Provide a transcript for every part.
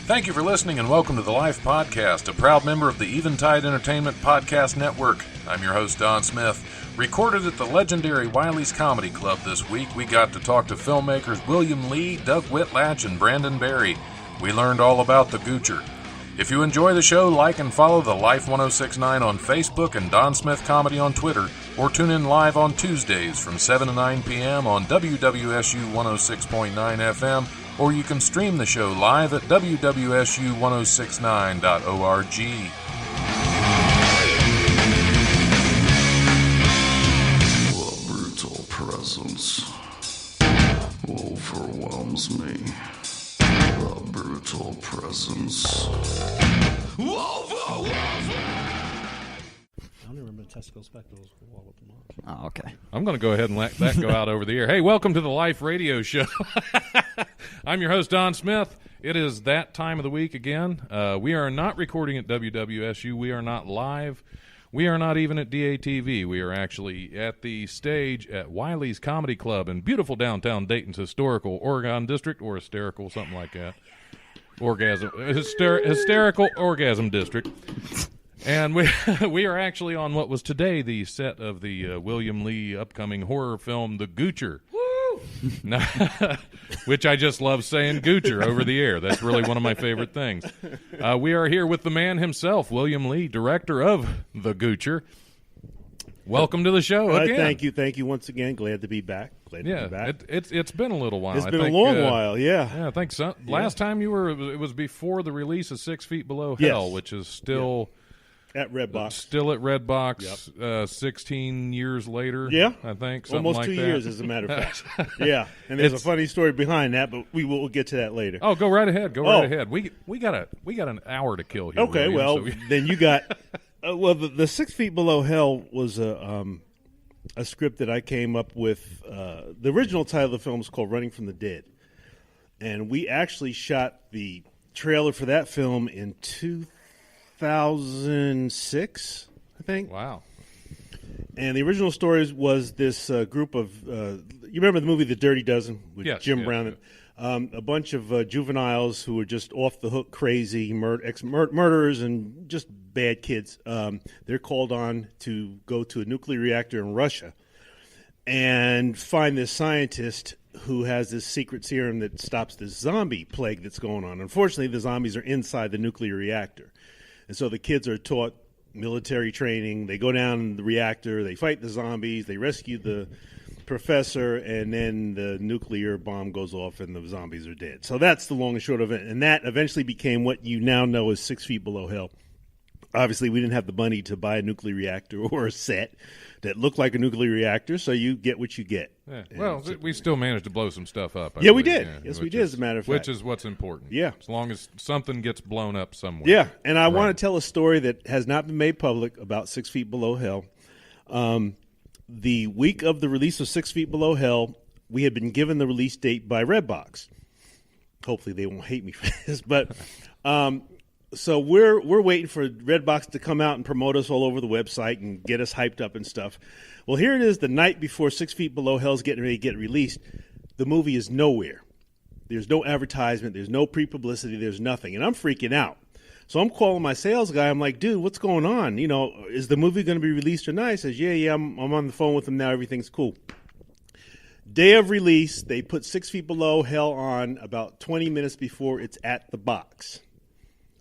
Thank you for listening and welcome to the Life Podcast, a proud member of the Eventide Entertainment Podcast Network. I'm your host, Don Smith. Recorded at the legendary Wiley's Comedy Club this week, we got to talk to filmmakers William Lee, Doug Whitlatch, and Brandon Barry. We learned all about the Goocher. If you enjoy the show, like and follow the Life 1069 on Facebook and Don Smith Comedy on Twitter, or tune in live on Tuesdays from 7 to 9 p.m. on WWSU 106.9 FM, or you can stream the show live at wwsu1069.org. The brutal presence overwhelms me. The brutal presence overwhelms me. I don't remember the testicle spectacles wall up them on. Oh, okay. I'm going to go ahead and let that go out over the air. Hey, welcome to the Life Radio Show. I'm your host, Don Smith. It is that time of the week again. We are not recording at WWSU. We are not live. We are not even at DATV. We are actually at the stage at Wiley's Comedy Club in beautiful downtown Dayton's historical Oregon District, or hysterical, something like that. Hysterical Orgasm District. And we are actually on what was today the set of the William Lee upcoming horror film, The Goocher. Woo! Which I just love saying Goocher over the air. That's really one of my favorite things. We are here with the man himself, William Lee, director of The Goocher. Welcome to the show again. Thank you once again. Glad to be back. It's been a little while. It's been a long while, yeah. Yeah, I think so. Last time you were, it was before the release of 6 Feet Below Hell, which is still... At Redbox. Still at Redbox, 16 years later, I think. Almost like 2 that. years, as a matter of fact. Yeah, and there's a funny story behind that, but we'll get to that later. Oh, go right ahead. Right ahead. We got an hour to kill here. Okay, William, well, then you got... the 6 Feet Below Hell was a script that I came up with. The original title of the film is called Running from the Dead. And we actually shot the trailer for that film in 2006, I think. Wow. And the original story was this group of, you remember the movie The Dirty Dozen with Jim Brown? Yes. A bunch of juveniles who were just off the hook crazy, murderers and just bad kids. They're called on to go to a nuclear reactor in Russia and find this scientist who has this secret serum that stops this zombie plague that's going on. Unfortunately, the zombies are inside the nuclear reactor. And so the kids are taught military training. They go down the reactor, they fight the zombies, they rescue the professor, and then the nuclear bomb goes off and the zombies are dead. So that's the long and short of it. And that eventually became what you now know as 6 Feet Below Hell. Obviously, we didn't have the money to buy a nuclear reactor or a set that looked like a nuclear reactor, so you get what you get. Yeah. Well, we still managed to blow some stuff up. I believe. We did. Yes, we did, as a matter of fact. Which is what's important. Yeah. As long as something gets blown up somewhere. Yeah, and I want to tell a story that has not been made public about 6 Feet Below Hell. The week of the release of 6 Feet Below Hell, we had been given the release date by Redbox. Hopefully they won't hate me for this, but... So we're waiting for Redbox to come out and promote us all over the website and get us hyped up and stuff. Well, here it is the night before 6 Feet Below Hell's getting ready to get released. The movie is nowhere. There's no advertisement. There's no pre-publicity. There's nothing. And I'm freaking out. So I'm calling my sales guy. I'm like, dude, what's going on? You know, is the movie going to be released or not? He says, yeah, I'm on the phone with him now. Everything's cool. Day of release, they put 6 Feet Below Hell on about 20 minutes before it's at the box.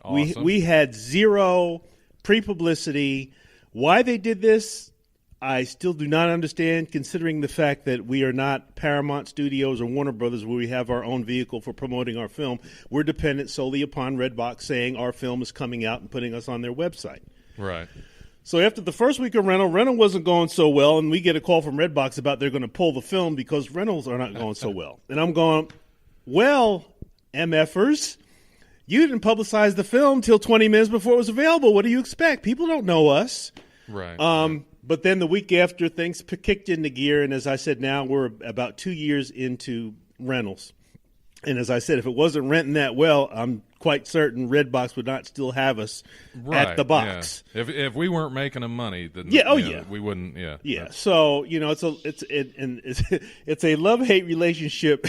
Awesome. We had zero pre-publicity. Why they did this, I still do not understand, considering the fact that we are not Paramount Studios or Warner Brothers, where we have our own vehicle for promoting our film. We're dependent solely upon Redbox saying our film is coming out and putting us on their website. Right. So after the first week of rental wasn't going so well, and we get a call from Redbox about they're going to pull the film because rentals are not going so well. And I'm going, well, MFers, you didn't publicize the film till 20 minutes before it was available. What do you expect? People don't know us. Right. But then the week after, things kicked into gear, and as I said, now we're about 2 years into rentals. And as I said, if it wasn't renting that well, I'm quite certain Redbox would not still have us at the box. Yeah. If we weren't making them money, then we wouldn't. Yeah, yeah. So it's a love-hate relationship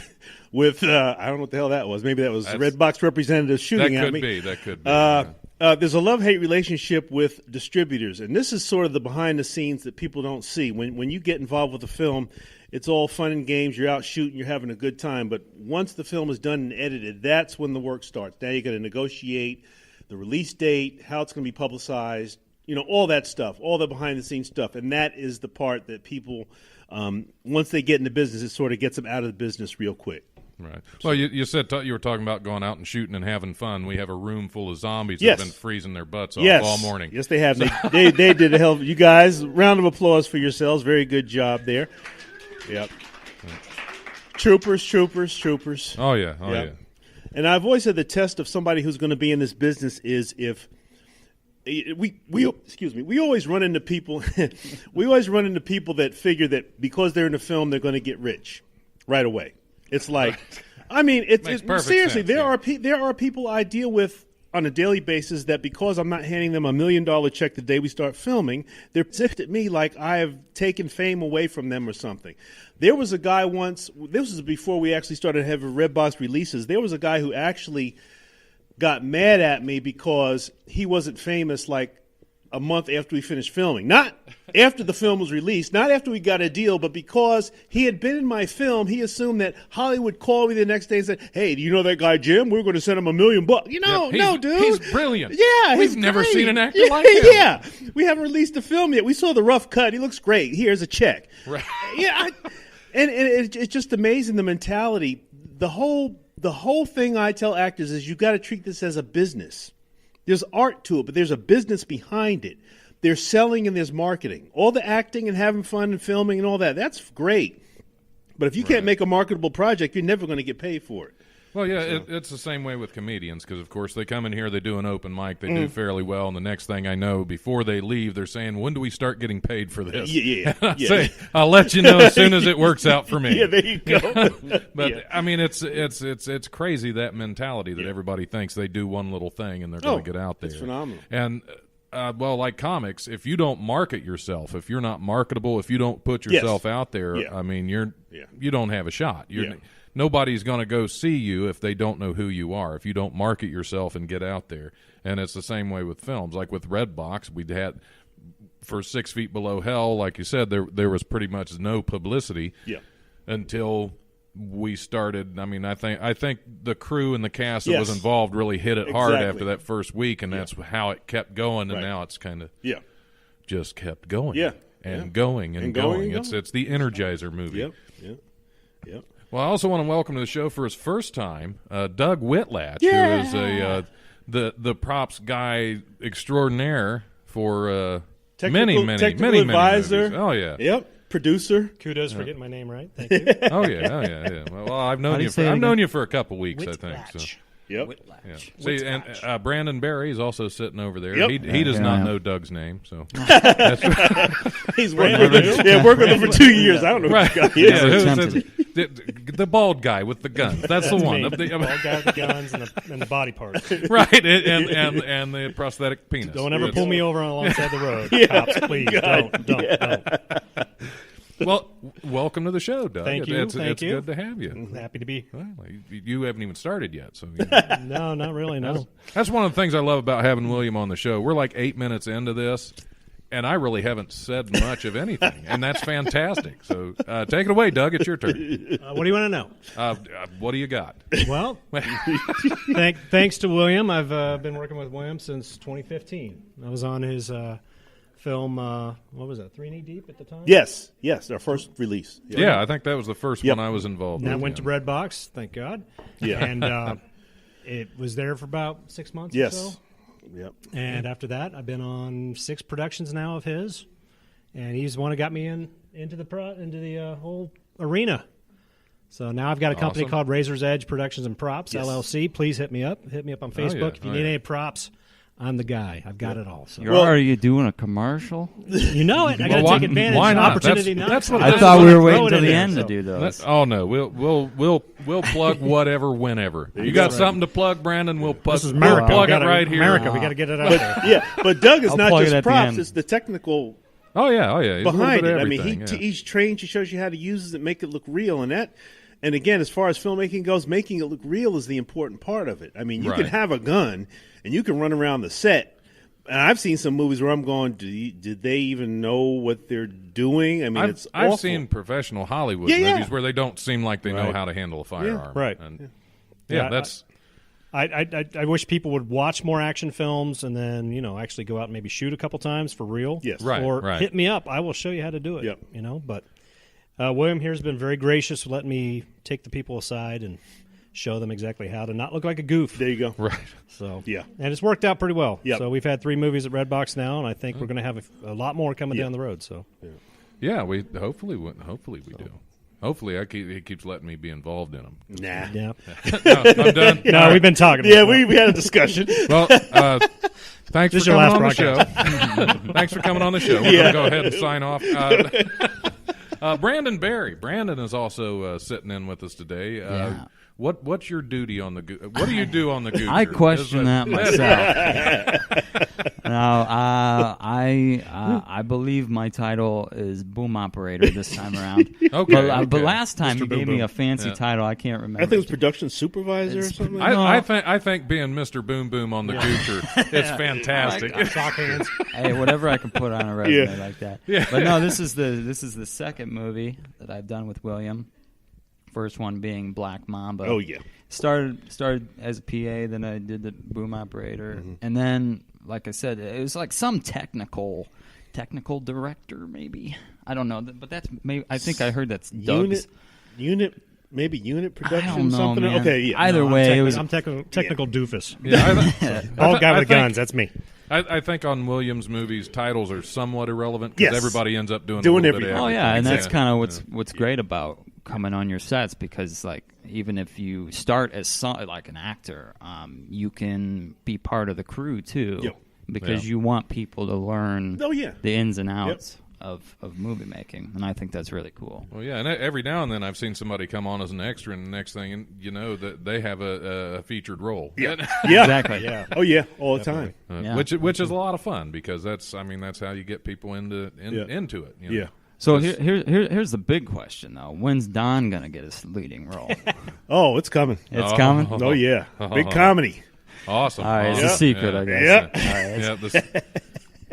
with I don't know what the hell that was. Maybe that was Redbox representative shooting at me. That could be. There's a love-hate relationship with distributors, and this is sort of the behind-the-scenes that people don't see. When you get involved with a film, it's all fun and games. You're out shooting. You're having a good time. But once the film is done and edited, that's when the work starts. Now you got to negotiate the release date, how it's going to be publicized, all that stuff, all the behind-the-scenes stuff. And that is the part that people, once they get into business, it sort of gets them out of the business real quick. Right. Well, you said you were talking about going out and shooting and having fun. We have a room full of zombies that have been freezing their butts off all morning. Yes, they have. They did a hell of you guys. Round of applause for yourselves. Very good job there. Yep. Troopers. Oh, yeah. Yeah. And I've always said the test of somebody who's going to be in this business is if we always run into people that figure that because they're in the film they're going to get rich right away. It's like, I mean, it's seriously, there are people I deal with on a daily basis that because I'm not handing them $1 million check the day we start filming, they're pissed at me like I have taken fame away from them or something. There was a guy once, this was before we actually started having Redbox releases, there was a guy who actually got mad at me because he wasn't famous like a month after we finished filming. Not after the film was released, not after we got a deal, but because he had been in my film, he assumed that Hollywood called me the next day and said, "Hey, do you know that guy Jim? We're going to send him $1 million." No, dude. He's brilliant. Yeah, we've never seen an actor like him. Yeah, we haven't released the film yet. We saw the rough cut. He looks great. Here's a check. Right. Yeah, and it's just amazing the mentality. The whole thing I tell actors is you got to treat this as a business. There's art to it, but there's a business behind it. There's selling and there's marketing. All the acting and having fun and filming and all that, that's great. But if you can't make a marketable project, you're never going to get paid for it. Well, yeah, it's the same way with comedians because, of course, they come in here, they do an open mic, they do fairly well, and the next thing I know, before they leave, they're saying, "When do we start getting paid for this?" Yeah. I'll let you know as soon as it works out for me. Yeah, there you go. But I mean, it's crazy that mentality that everybody thinks they do one little thing and they're going to get out there. It's phenomenal. And like comics, if you don't market yourself, if you're not marketable, if you don't put yourself out there, I mean, you don't have a shot. Nobody's going to go see you if they don't know who you are, if you don't market yourself and get out there. And it's the same way with films. Like with Redbox, we'd had, for 6 Feet Below Hell, like you said, there was pretty much no publicity until we started. I mean, I think the crew and the cast that was involved really hit it hard after that first week, and that's how it kept going, and now it's kind of just kept going going and going. It's the Energizer movie. Yep. Well, I also want to welcome to the show for his first time, Doug Whitlatch, who is the props guy extraordinaire for many advisor. Movies. Oh yeah. Yep. Producer. Kudos for getting my name right. Thank you. Oh yeah. Well, I've known you for a couple weeks, Whitlatch. I think. So. Yep. Yeah. See, and Brandon Barry is also sitting over there. Yep. He does not know Doug's name, so he's worked with him for 2 years. I don't know who this guy is. The bald guy with the guns. That's the one. The bald guy with the guns and the body parts. Right, and the prosthetic penis. Don't ever pull me over alongside the road. Cops, please. Don't. Well, welcome to the show, Doug. Thank you. It's good to have you. I'm happy to be. Well, you haven't even started yet, so no, not really. No. That's one of the things I love about having William on the show. We're like 8 minutes into this, and I really haven't said much of anything, and that's fantastic. So take it away, Doug. It's your turn. What do you want to know? What do you got? Well, thanks to William. I've been working with William since 2015. I was on his film, what was that, 3 Knee Deep at the time? Yes, our first release. Yeah, I think that was the first one I was involved with. And I went to Redbox, thank God. Yeah. And it was there for about 6 months or so. Yep. And after that, I've been on 6 productions now of his, and he's the one who got me into the whole arena. So now I've got a company called Razor's Edge Productions and Props, LLC. Please hit me up. Hit me up on Facebook if you need any props. I'm the guy. I've got it all. So Are you doing a commercial? you know it. I got to take advantage why of the not? opportunity. That's now. what- I That's thought we were Throw waiting it till in the there, end so. to do those. Oh no, we'll plug whatever whenever. You got something to plug, Brandon? We'll plug. This is America. We'll plug We it gotta- right here. America. We got to get it out there. Yeah, but Doug is I'll not plug it just at the props; end. it's the technical Oh yeah. He's a little behind bit it. of I mean, everything, he's trained. He shows you how to use it, make it look real, and again, as far as filmmaking goes, making it look real is the important part of it. I mean, you can Right. have a gun and you can run around the set. And I've seen some movies where I'm going, did they even know what they're doing? I mean, it's I've awful. seen professional Hollywood Yeah. movies where they don't seem like they know Right. how to handle a firearm. Right. And, Yeah, that's I wish people would watch more action films and then actually go out and maybe shoot a couple times for real. Yes. Right, Or right. hit me up. I will show you how to do it. Yep. But William here has been very gracious, letting me take the people aside and show them exactly how to not look like a goof. There you go. right. So Yeah. and it's worked out pretty well. Yep. So we've had 3 movies at Redbox now, and I think we're going to have a lot more coming down the road. So Yeah, we hopefully we do. Hopefully, he keeps letting me be involved in them. Nah. yeah. No, I'm done. No, we've been talking. Yeah, about we had a discussion. Well, thanks This for is your coming on last the show. Thanks for coming on the show. We're Yeah. going to go ahead and sign off. Brandon Barry. Brandon is also sitting in with us today. Yeah. What's your duty on the What do you do on the Goocher? I question that myself. No, I believe my title is Boom Operator this time around. Okay, But last time Mr. you Boom gave me Boom. a fancy title. I can't remember. I think it was production supervisor or something. I think being Mr. Boom Boom on the Goocher, it's fantastic. sock hands. Hey, whatever I can put on a resume Yeah. like that. Yeah. But no, this is the second movie that I've done with William. First one being Black Mamba. Oh, yeah. Started as a PA, then I did the boom operator, and then, like I said, it was like some technical director, maybe. I don't know, but that's maybe. I think I heard that's Doug's. Unit, maybe unit production, I don't know, something. man. Okay, yeah. Either No, way, it was. I'm technical doofus. Yeah, Bald guy I with think- guns. That's me. I think on Williams' movies, titles are somewhat irrelevant because Yes. everybody ends up doing Doing a little bit of everything. Oh yeah, and that's Exactly. kind of what's great about coming on your sets, because like even if you start as like an actor, you can be part of the crew too, Yep. because Yeah. you want people to learn Oh, yeah. the ins and outs of movie making, and I think that's really cool. Well, yeah, and every now and then I've seen somebody come on as an extra, and the next thing you know, that they have a featured role. Yeah. Exactly. Yeah. Oh, yeah. All the time. Yeah. Which is a lot of fun because that's how you get people into it. You know? Yeah. So here's the big question though: when's Don gonna get his leading role? Oh, it's coming. It's coming. Oh, yeah. Big comedy. Awesome. All right, it's Awesome. a secret, I guess. Yeah. All right. Yeah,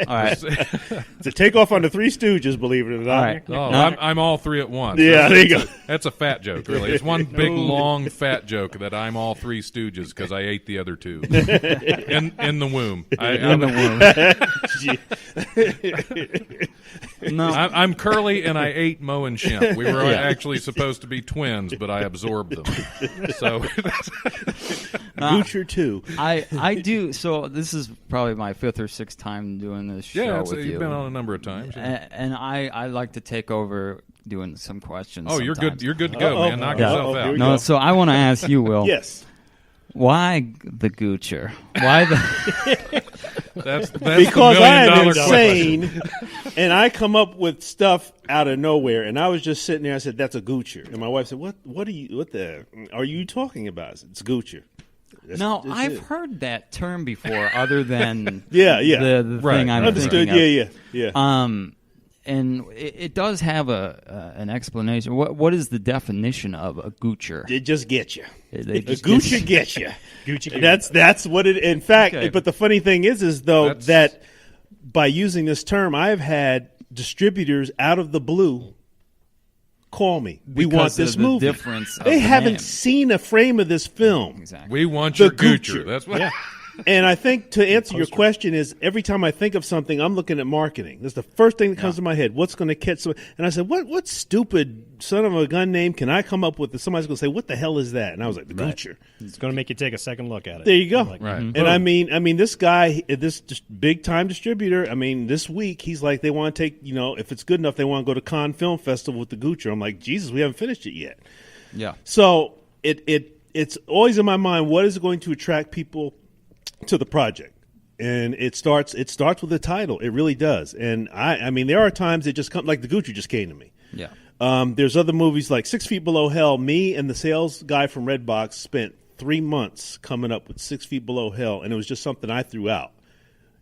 All right. It's a takeoff on the Three Stooges, believe it or not. All right. Oh, No. I'm all three at once. Yeah, there you go. That's a fat joke, really. It's one big, long, fat joke that I'm all three Stooges because I ate the other two in the womb. In the womb. No. I'm Curly and I ate Mo and Shemp. We were actually supposed to be twins, but I absorbed them. So Goocher 2. I do. So this is probably my 5th or 6th time doing this show with you've you. been on a number of times. Yeah. And I like to take over doing some questions. Oh, you're good. sometimes. You're good to go, man. Knock Yeah. yourself Here out. we No, go. so I want to ask you, Will. Yes. Why the Goocher? Why the? That's Because the I am $1 million question. insane, and I come up with stuff out of nowhere. And I was just sitting there. I said, "That's a Goocher," and my wife said, "What are you talking about?" I said, "It's Goocher." No, That's I've it. heard that term before, other than Yeah. the Right. thing I'm Understood. thinking of. Yeah. And it does have an explanation. What is the definition of a Goocher? It just gets you. They A just Gucci gets you. Gucci. That's what it. In fact, Okay. but the funny thing is though That's- that by using this term, I've had distributors out of the blue call me. We want Because of this the movie. difference of They the haven't name. seen a frame of this film. Exactly. We want The your Goocher. Goocher. That's what. And I think to answer your question is every time I think of something, I'm looking at marketing. That's the first thing that comes to my head. What's going to catch some? And I said, what stupid son of a gun name can I come up with that somebody's going to say, what the hell is that? And I was like, the Goocher. It's going to make you take a second look at it. There you go. Like, Right. And I mean, this guy, this big time distributor. I mean, this week he's like, they want to take, if it's good enough, they want to go to Cannes Film Festival with the Goocher. I'm like, Jesus, we haven't finished it yet. Yeah. So it's always in my mind, what is going to attract people to the project? And it starts with the title. It really does. And I mean, there are times it just comes, like the Gucci just came to me. Yeah. There's other movies like 6 Feet Below Hell. Me and the sales guy from Redbox spent 3 months coming up with 6 Feet Below Hell, and it was just something I threw out.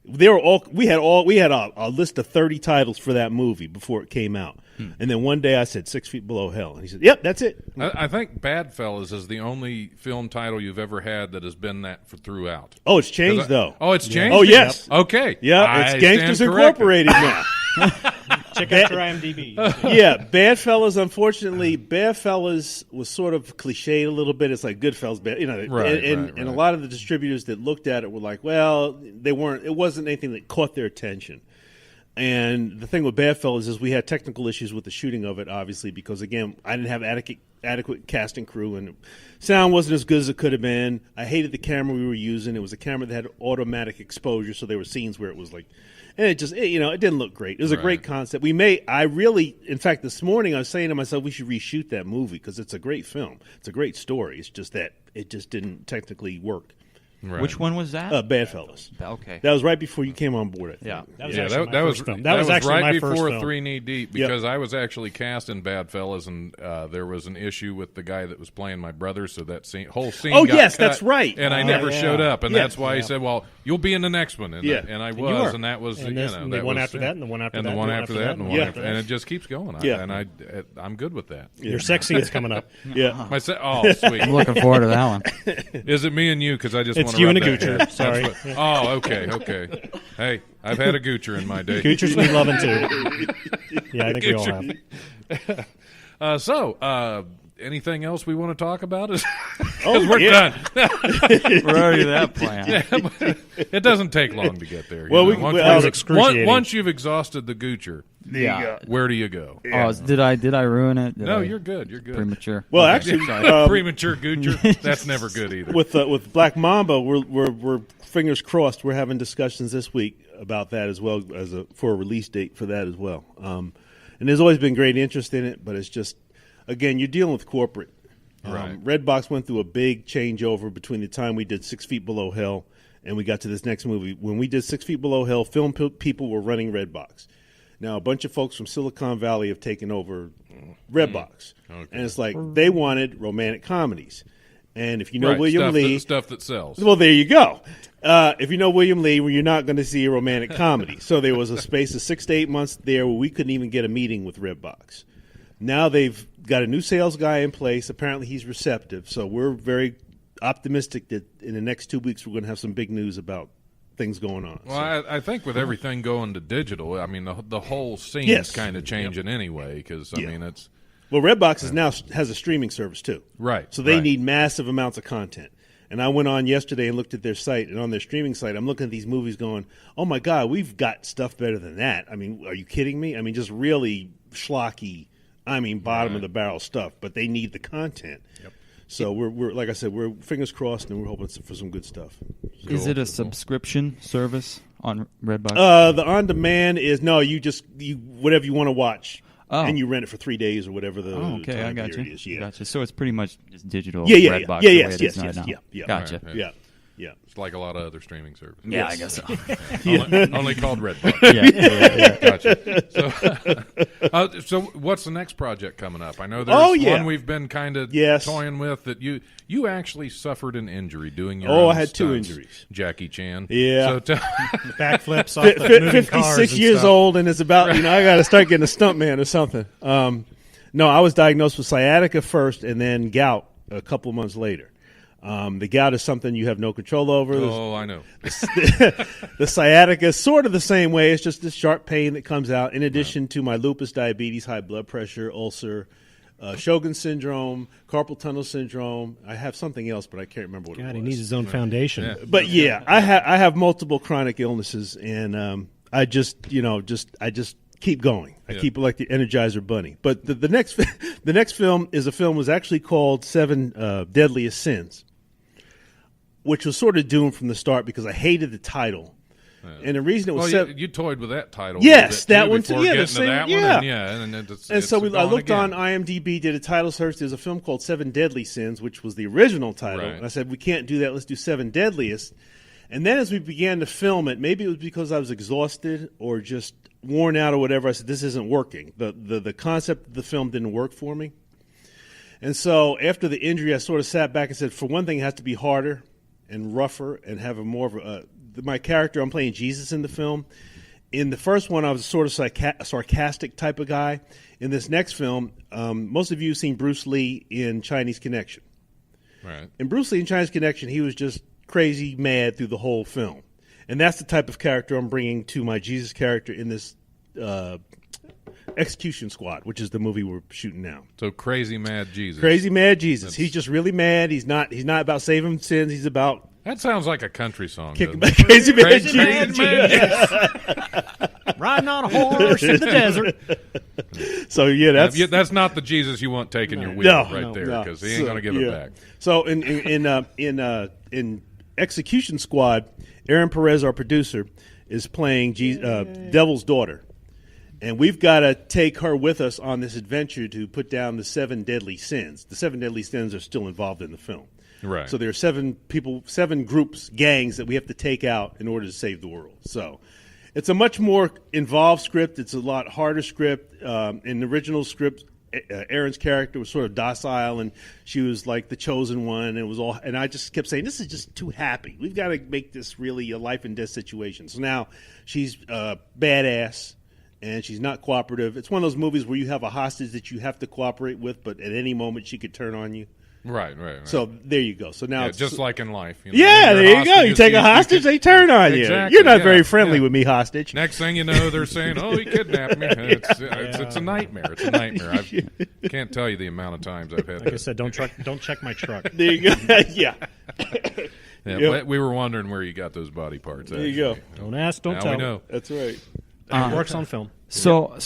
We had a list of 30 titles for that movie before it came out. And then one day I said 6 Feet Below Hell, and he said, "Yep, that's it." I think Badfellas is the only film title you've ever had that has been that throughout. Oh, it's changed though. Oh, it's changed? Oh, yes. Yep. Okay. Yeah, it's Gangsters Incorporated now. Check out your IMDb. Yeah, Badfellas. Unfortunately, Badfellas was sort of cliched a little bit. It's like Goodfellas, Right, and a lot of the distributors that looked at it were like, well, it wasn't anything that caught their attention. And the thing with Badfellas is we had technical issues with the shooting of it, obviously, because, again, I didn't have adequate cast and crew, and sound wasn't as good as it could have been. I hated the camera we were using. It was a camera that had automatic exposure, so there were scenes where it was like, and it didn't look great. It was a great concept. In fact, this morning I was saying to myself, we should reshoot that movie because it's a great film. It's a great story. It's just that it just didn't technically work. Right. Which one was that? Badfellas. Okay. That was right before you came on board, I think. Yeah. That was Yeah, actually that my was first film. that was actually right my before first film. 3 Knee Deep because I was actually cast in Badfellas, and there was an issue with the guy that was playing my brother, so that whole scene. Oh, got yes, cut, that's right. And I never showed up, and Yeah. that's why he said, "Well, you'll be in the next one," and I you was, were. and that was And that the one was, after that, and the one after and that, the one after that, and the one Yeah. after, and it just keeps going. Yeah. I'm good with that. Your sex scene's coming up. Yeah. Sweet. I'm looking forward to that one. Is it me and you? Because I just It's want to you rub and a that Goocher. head. Sorry. That's what- Oh, okay. Hey, I've had a Goocher in my day. Goochers need loving too. Yeah, I think we all have. Anything else we want to talk about? Oh, We're done. We're already that plan. It doesn't take long to get there. Well, once, excruciating. once you've exhausted the Goocher, Yeah. where do you go? Oh, did I ruin it? No, you're good. You're good. Premature. Well, actually, Premature Goocher. That's never good either. with Black Mamba, we're fingers crossed. We're having discussions this week about that as well for a release date for that as well. And there's always been great interest in it, but it's just, again, you're dealing with corporate. Right. Redbox went through a big changeover between the time we did 6 Feet Below Hell and we got to this next movie. When we did 6 Feet Below Hell, film people were running Redbox. Now, a bunch of folks from Silicon Valley have taken over Redbox. Okay. And it's like they wanted romantic comedies. And if you know Right, William Lee... stuff that sells. Well, there you go. If you know William Lee, well, you're not going to see a romantic comedy. So there was a space of 6 to 8 months there where we couldn't even get a meeting with Redbox. Now they've got a new sales guy in place. Apparently he's receptive. So we're very optimistic that in the next 2 weeks we're going to have some big news about things going on. Well, I think with everything going to digital, I mean, the whole scene's Yes. kind of changing anyway because, I mean, it's... Well, Redbox has a streaming service too. Right. So they right. need massive amounts of content. And I went on yesterday and looked at their site, and on their streaming site, I'm looking at these movies going, oh, my God, we've got stuff better than that. I mean, are you kidding me? I mean, just really schlocky, bottom of the barrel stuff, but they need the content. Yep. So we're like I said, we're fingers crossed, and we're hoping for some good stuff. Is it a subscription service on Redbox? The on-demand is, no, you whatever you want to watch. Oh. And you rent it for 3 days or whatever the okay, time I got period you. is. Yeah. Gotcha. So it's pretty much just digital. Yeah, Redbox. yeah, the yes, way it yes, is yes, now. yeah. Gotcha. Right. Yeah. It's like a lot of other streaming services. Yeah, I guess so. Only called Redbox. yeah. Gotcha. So what's the next project coming up? I know there's one we've been kind of toying with that you actually suffered an injury doing your own I had two stunts, injuries. Jackie Chan. Yeah. So Backflips off the moving cars 56 and years stuff. old, and it's about, I got to start getting a stuntman or something. No, I was diagnosed with sciatica first and then gout a couple of months later. The gout is something you have no control over. Oh, I know. The sciatica is sort of the same way. It's just this sharp pain that comes out in addition to my lupus, diabetes, high blood pressure, ulcer, Sjogren's syndrome, carpal tunnel syndrome. I have something else, but I can't remember what it was. God, he needs his own foundation. Yeah. But yeah, I have multiple chronic illnesses, and I just keep going. I keep like the Energizer Bunny. But the next film was actually called Seven Deadliest Sins, which was sort of doomed from the start because I hated the title. Yeah. And the reason it was you toyed with that title. Yes, that too, one too. Yeah, the same. That yeah. One, and so I looked again. on IMDb, did a title search. There's a film called Seven Deadly Sins, which was the original title. Right. And I said, we can't do that. Let's do Seven Deadliest. And then as we began to film it, maybe it was because I was exhausted or just worn out or whatever, I said, this isn't working. The concept of the film didn't work for me. And so after the injury, I sort of sat back and said, for one thing, it has to be harder and rougher and have a more of a my character, I'm playing Jesus in the film. In the first one, I was sort of a sarcastic type of guy. In this next film, most of you have seen Bruce Lee in Chinese Connection. Right. In Bruce Lee in Chinese Connection, he was just crazy mad through the whole film. And that's the type of character I'm bringing to my Jesus character in this Execution Squad, which is the movie we're shooting now. So crazy mad Jesus. Crazy mad Jesus. He's just really mad. He's not about saving sins. He's about that sounds like a country song. Kicking back crazy mad Jesus. Riding on a horse in the desert. So that's not the Jesus you want taking your wheel there because he ain't going to give it back. So in Execution Squad, Aaron Perez, our producer, is playing Devil's daughter. And we've got to take her with us on this adventure to put down the 7 deadly sins. The 7 deadly sins are still involved in the film. Right. So there are 7 groups, gangs that we have to take out in order to save the world. So it's a much more involved script. It's a lot harder script. In the original script, Erin's character was sort of docile, and she was like the chosen one. And I just kept saying, this is just too happy. We've got to make this really a life and death situation. So now she's badass. And she's not cooperative. It's one of those movies where you have a hostage that you have to cooperate with, but at any moment she could turn on you. Right. So there you go. So now, just like in life. Yeah, there you go. You take a hostage, they turn on you. You're not very friendly with me, hostage. Next thing you know, they're saying, "Oh, he kidnapped me." It's a nightmare. It's a nightmare. I can't tell you the amount of times I've had. Like I said, don't check my truck. There you go. Yeah. Yep. We were wondering where you got those body parts. There you go. Don't ask, don't tell. We know. That's right. It works on film. So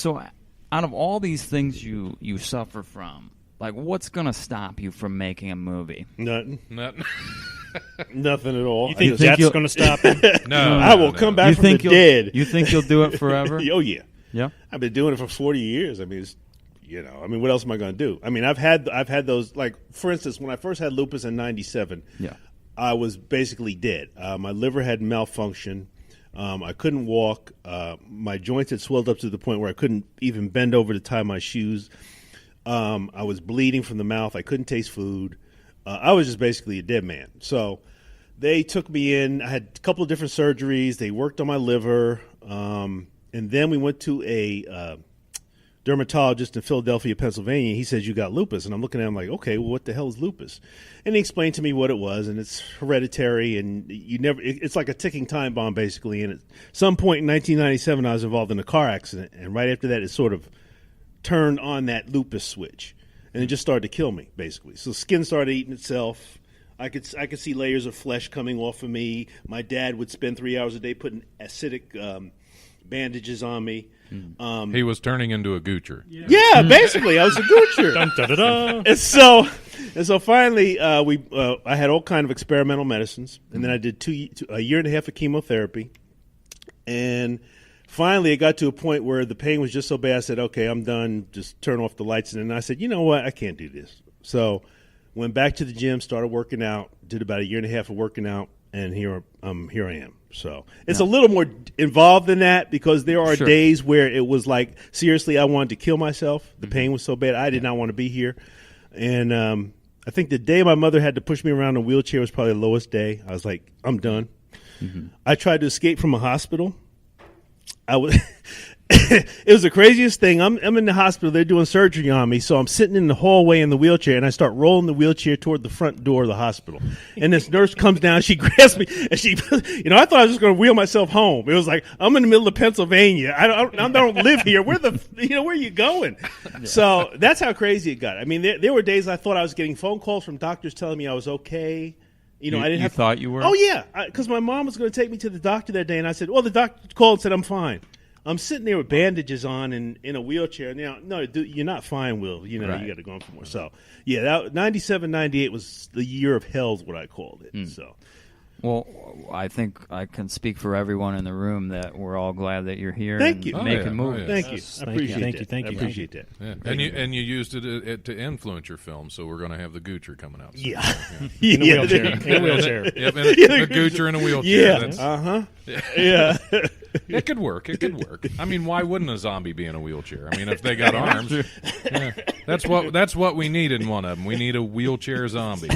out of all these things you suffer from, like, what's going to stop you from making a movie? Nothing. Nothing at all. You think that's going to stop you? No. I will come back from the dead. You think you'll do it forever? Oh, yeah. Yeah? I've been doing it for 40 years. I mean, what else am I going to do? I mean, I've had those, like, for instance, when I first had lupus in 97, I was basically dead. My liver had malfunctioned. I couldn't walk. My joints had swelled up to the point where I couldn't even bend over to tie my shoes. I was bleeding from the mouth. I couldn't taste food. I was just basically a dead man. So they took me in. I had a couple of different surgeries. They worked on my liver. And then we went to a dermatologist in Philadelphia, Pennsylvania. He says, you got lupus. And I'm looking at him like, okay, well, what the hell is lupus? And he explained to me what it was, and it's hereditary, and it's like a ticking time bomb, basically. And at some point in 1997, I was involved in a car accident, and right after that, it sort of turned on that lupus switch, and it just started to kill me, basically. So skin started eating itself. I could see layers of flesh coming off of me. My dad would spend 3 hours a day putting acidic bandages on me. He was turning into a goocher. Yeah, basically, I was a goocher. Dun, da, da, da. And so finally, I had all kind of experimental medicines, and then I did a year and a half of chemotherapy, and finally, it got to a point where the pain was just so bad. I said, "Okay, I'm done. Just turn off the lights." And then I said, "You know what? I can't do this." So went back to the gym, started working out, did about a year and a half of working out, and here I am. So it's a little more involved than that because there are days where it was like, seriously, I wanted to kill myself. The pain was so bad. I did not want to be here. And I think the day my mother had to push me around in a wheelchair was probably the lowest day. I was like, I'm done. Mm-hmm. I tried to escape from a hospital. It was the craziest thing. I'm in the hospital. They're doing surgery on me. So I'm sitting in the hallway in the wheelchair, and I start rolling the wheelchair toward the front door of the hospital. And this nurse comes down. She grabs me, and she, I thought I was just going to wheel myself home. It was like, I'm in the middle of Pennsylvania. I don't live here. Where are you going? Yeah. So that's how crazy it got. I mean, there were days I thought I was getting phone calls from doctors telling me I was okay. I didn't have. Thought you were? Oh yeah, because my mom was going to take me to the doctor that day, and I said, "Well, the doctor called and said I'm fine." I'm sitting there with bandages on and in a wheelchair. Now, no, dude, you're not fine, Will. You got to go on for more. So, yeah, that 97, 98 was the year of hell is what I called it. So, Well, I think I can speak for everyone in the room that we're all glad that you're here. Thank and you. making movies. Thank you. Yes, I thank you. appreciate Thank that. you. Thank I you. appreciate that. Yeah. And you used it to influence your film, so we're going to have the Goocher coming out soon. Yeah. In a wheelchair. In a wheelchair. Yep, and a Goocher in a wheelchair. Yeah. That's- Yeah. It could work. It could work. I mean, why wouldn't a zombie be in a wheelchair? I mean, if they got arms, yeah. That's what we need in one of them. We need a wheelchair zombie.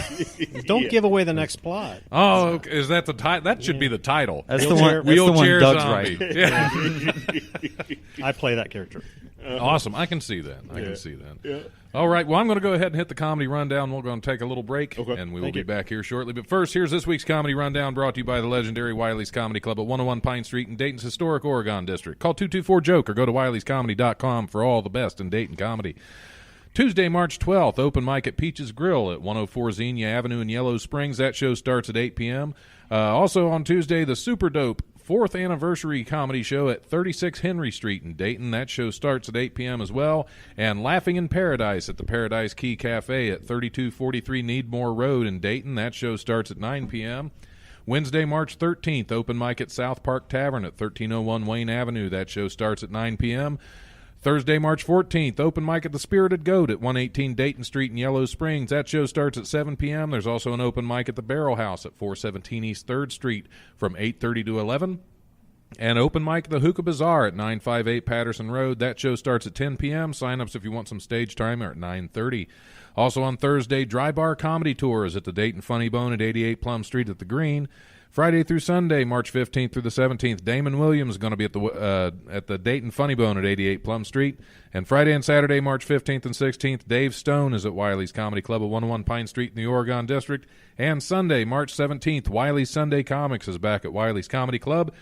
Don't give away the next plot. Oh, okay. Is that the title? That should be the title. That's the one. That's the one Wheelchair Doug's zombie. right. Yeah. I play that character. Awesome. I can see that. I can see that. Yeah. All right. Well, I'm going to go ahead and hit the comedy rundown. We're going to take a little break, and we will be back here shortly. But first, here's this week's comedy rundown brought to you by the legendary Wiley's Comedy Club at 101 Pine Street in Dayton's historic Oregon District. Call 224-JOKE or go to wileyscomedy.com for all the best in Dayton comedy. Tuesday, March 12th, open mic at Peach's Grill at 104 Xenia Avenue in Yellow Springs. That show starts at 8 p.m. Also on Tuesday, the Super Dope 4th Anniversary Comedy Show at 36 Henry Street in Dayton. That show starts at 8 p.m. as well. And Laughing in Paradise at the Paradise Key Cafe at 3243 Needmore Road in Dayton. That show starts at 9 p.m. Wednesday, March 13th, open mic at South Park Tavern at 1301 Wayne Avenue. That show starts at 9 p.m. Thursday, March 14th, open mic at the Spirited Goat at 118 Dayton Street in Yellow Springs. That show starts at 7 p.m. There's also an open mic at the Barrel House at 417 East 3rd Street from 8:30 to 11. And open mic at the Hookah Bazaar at 958 Patterson Road. That show starts at 10 p.m. Sign-ups if you want some stage time are at 9:30. Also on Thursday, Dry Bar Comedy Tour is at the Dayton Funny Bone at 88 Plum Street at the Green. Friday through Sunday, March 15th through the 17th, Damon Williams is going to be at the Dayton Funny Bone at 88 Plum Street. And Friday and Saturday, March 15th and 16th, Dave Stone is at Wiley's Comedy Club at 101 Pine Street in the Oregon District. And Sunday, March 17th, Wiley's Sunday Comics is back at Wiley's Comedy Club.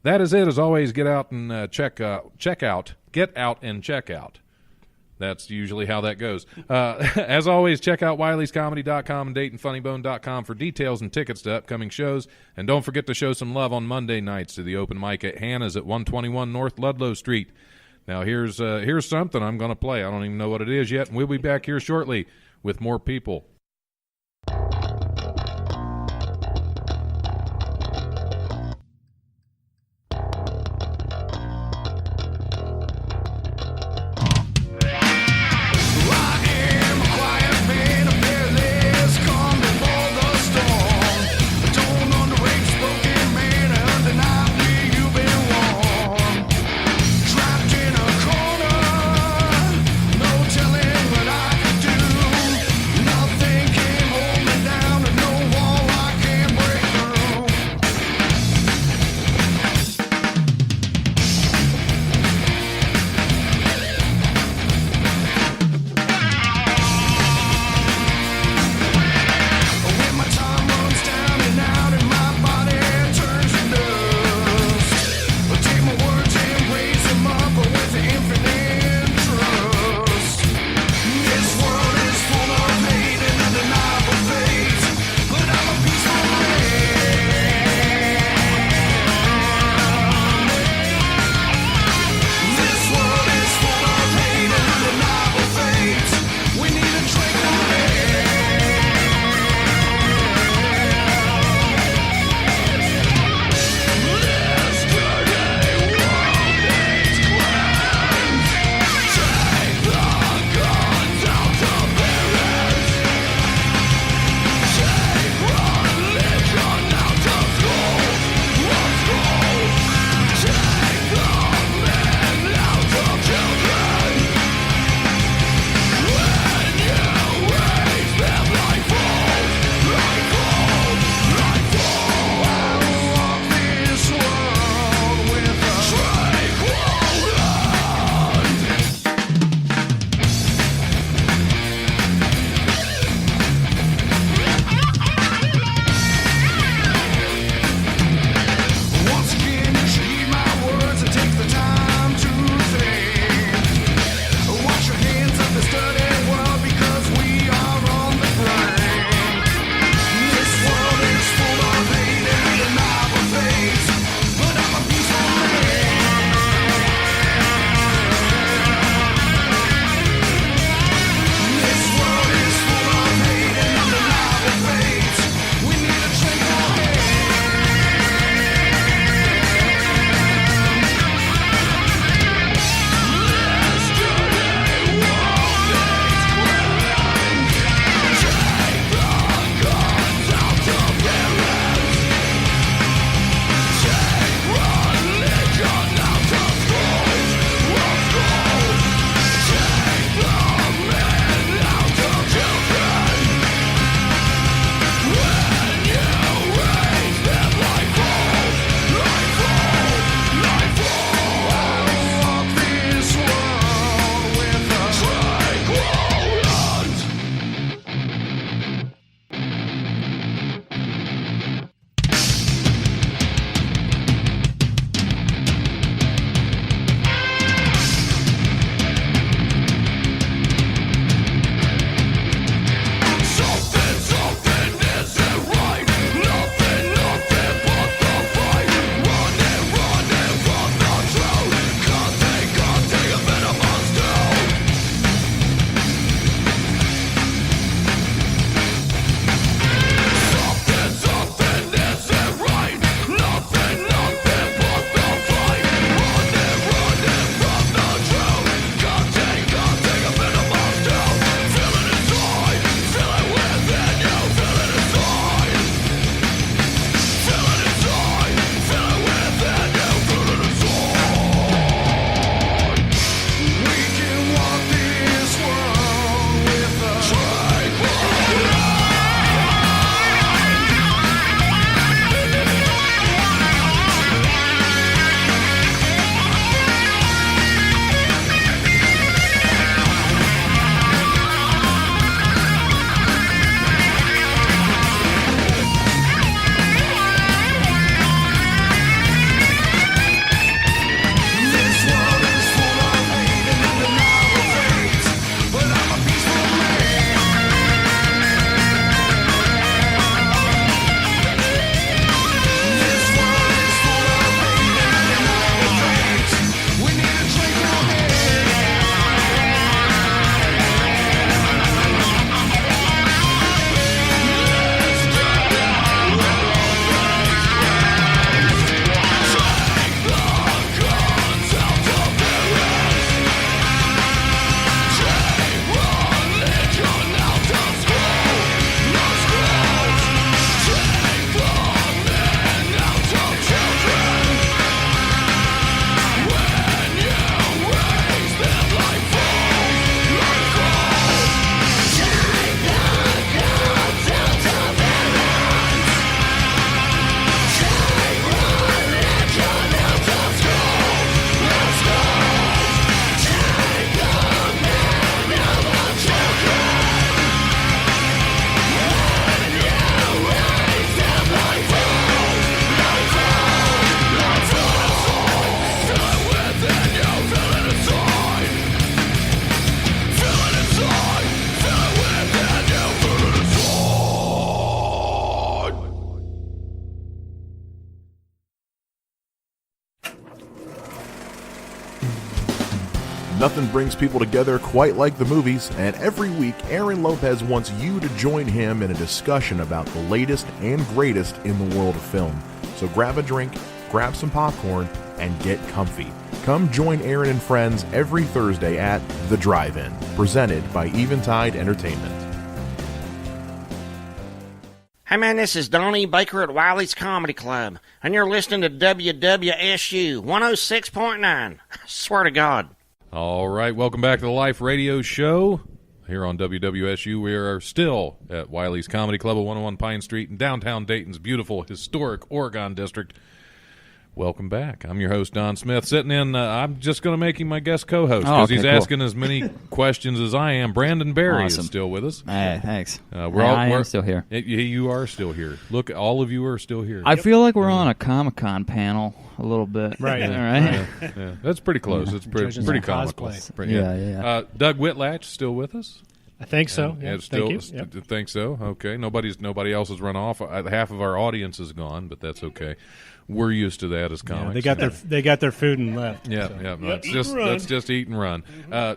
That is it. As always, get out and check out. Get out and check out. That's usually how that goes. As always, check out wileyscomedy.com and DaytonFunnyBone.com for details and tickets to upcoming shows. And don't forget to show some love on Monday nights to the open mic at Hannah's at 121 North Ludlow Street. Now, here's something I'm going to play. I don't even know what it is yet, and we'll be back here shortly with more people. Nothing Nothing brings people together quite like the movies, and every week Aaron Lopez wants you to join him in a discussion about the latest and greatest in the world of film. So grab a drink, grab some popcorn, and get comfy. Come join Aaron and friends every Thursday at The DriveIn, presented by Eventide Entertainment. Hey man, this is Donnie Baker at Wiley's Comedy Club, and you're listening to WWSU 106.9. I swear to God. All right, welcome back to the Life Radio Show here on WWSU. We are still at Wiley's Comedy Club at 101 Pine Street in downtown Dayton's beautiful historic Oregon District. Welcome back. I'm your host, Don Smith. Sitting in, I'm just going to make him my guest co-host because he's asking as many questions as I am. Brandon Barry is still with us. Hey, thanks. I am still here. You are still here. Look, all of you are still here. I feel like we're on a Comic-Con panel a little bit. Right. All right. Yeah. That's pretty close. It's pretty comical. Yeah. Doug Whitlatch still with us? I think so. Thank you. Think so. Okay. Nobody else has run off. Half of our audience is gone, but that's okay. We're used to that as comics. They got their food and left. That's just eat and run.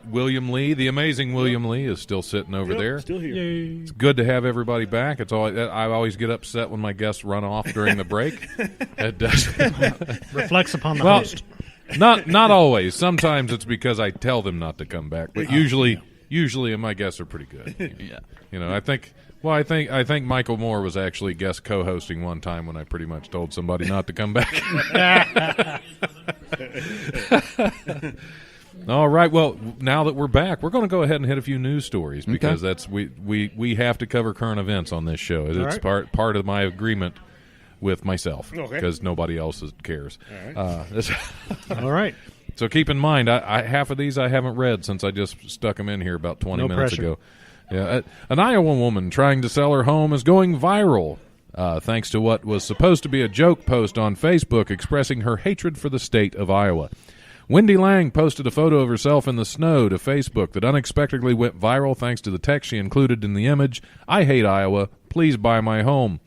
William Lee, the amazing William Lee, is still sitting over there. Still here. Yay. It's good to have everybody back. I always get upset when my guests run off during the break. It does. Reflects upon the host. Not always. Sometimes it's because I tell them not to come back, but usually my guests are pretty good. Yeah. You know, I think Michael Moore was actually guest co-hosting one time when I pretty much told somebody not to come back. All right. Well, now that we're back, we're going to go ahead and hit a few news stories because that's we have to cover current events on this show. It's part of my agreement with myself because nobody else cares. All right. All right. So keep in mind, I half of these I haven't read since I just stuck them in here about 20 minutes ago. Yeah, an Iowa woman trying to sell her home is going viral thanks to what was supposed to be a joke post on Facebook expressing her hatred for the state of Iowa. Wendy Lang posted a photo of herself in the snow to Facebook that unexpectedly went viral thanks to the text she included in the image, "I hate Iowa. Please buy my home."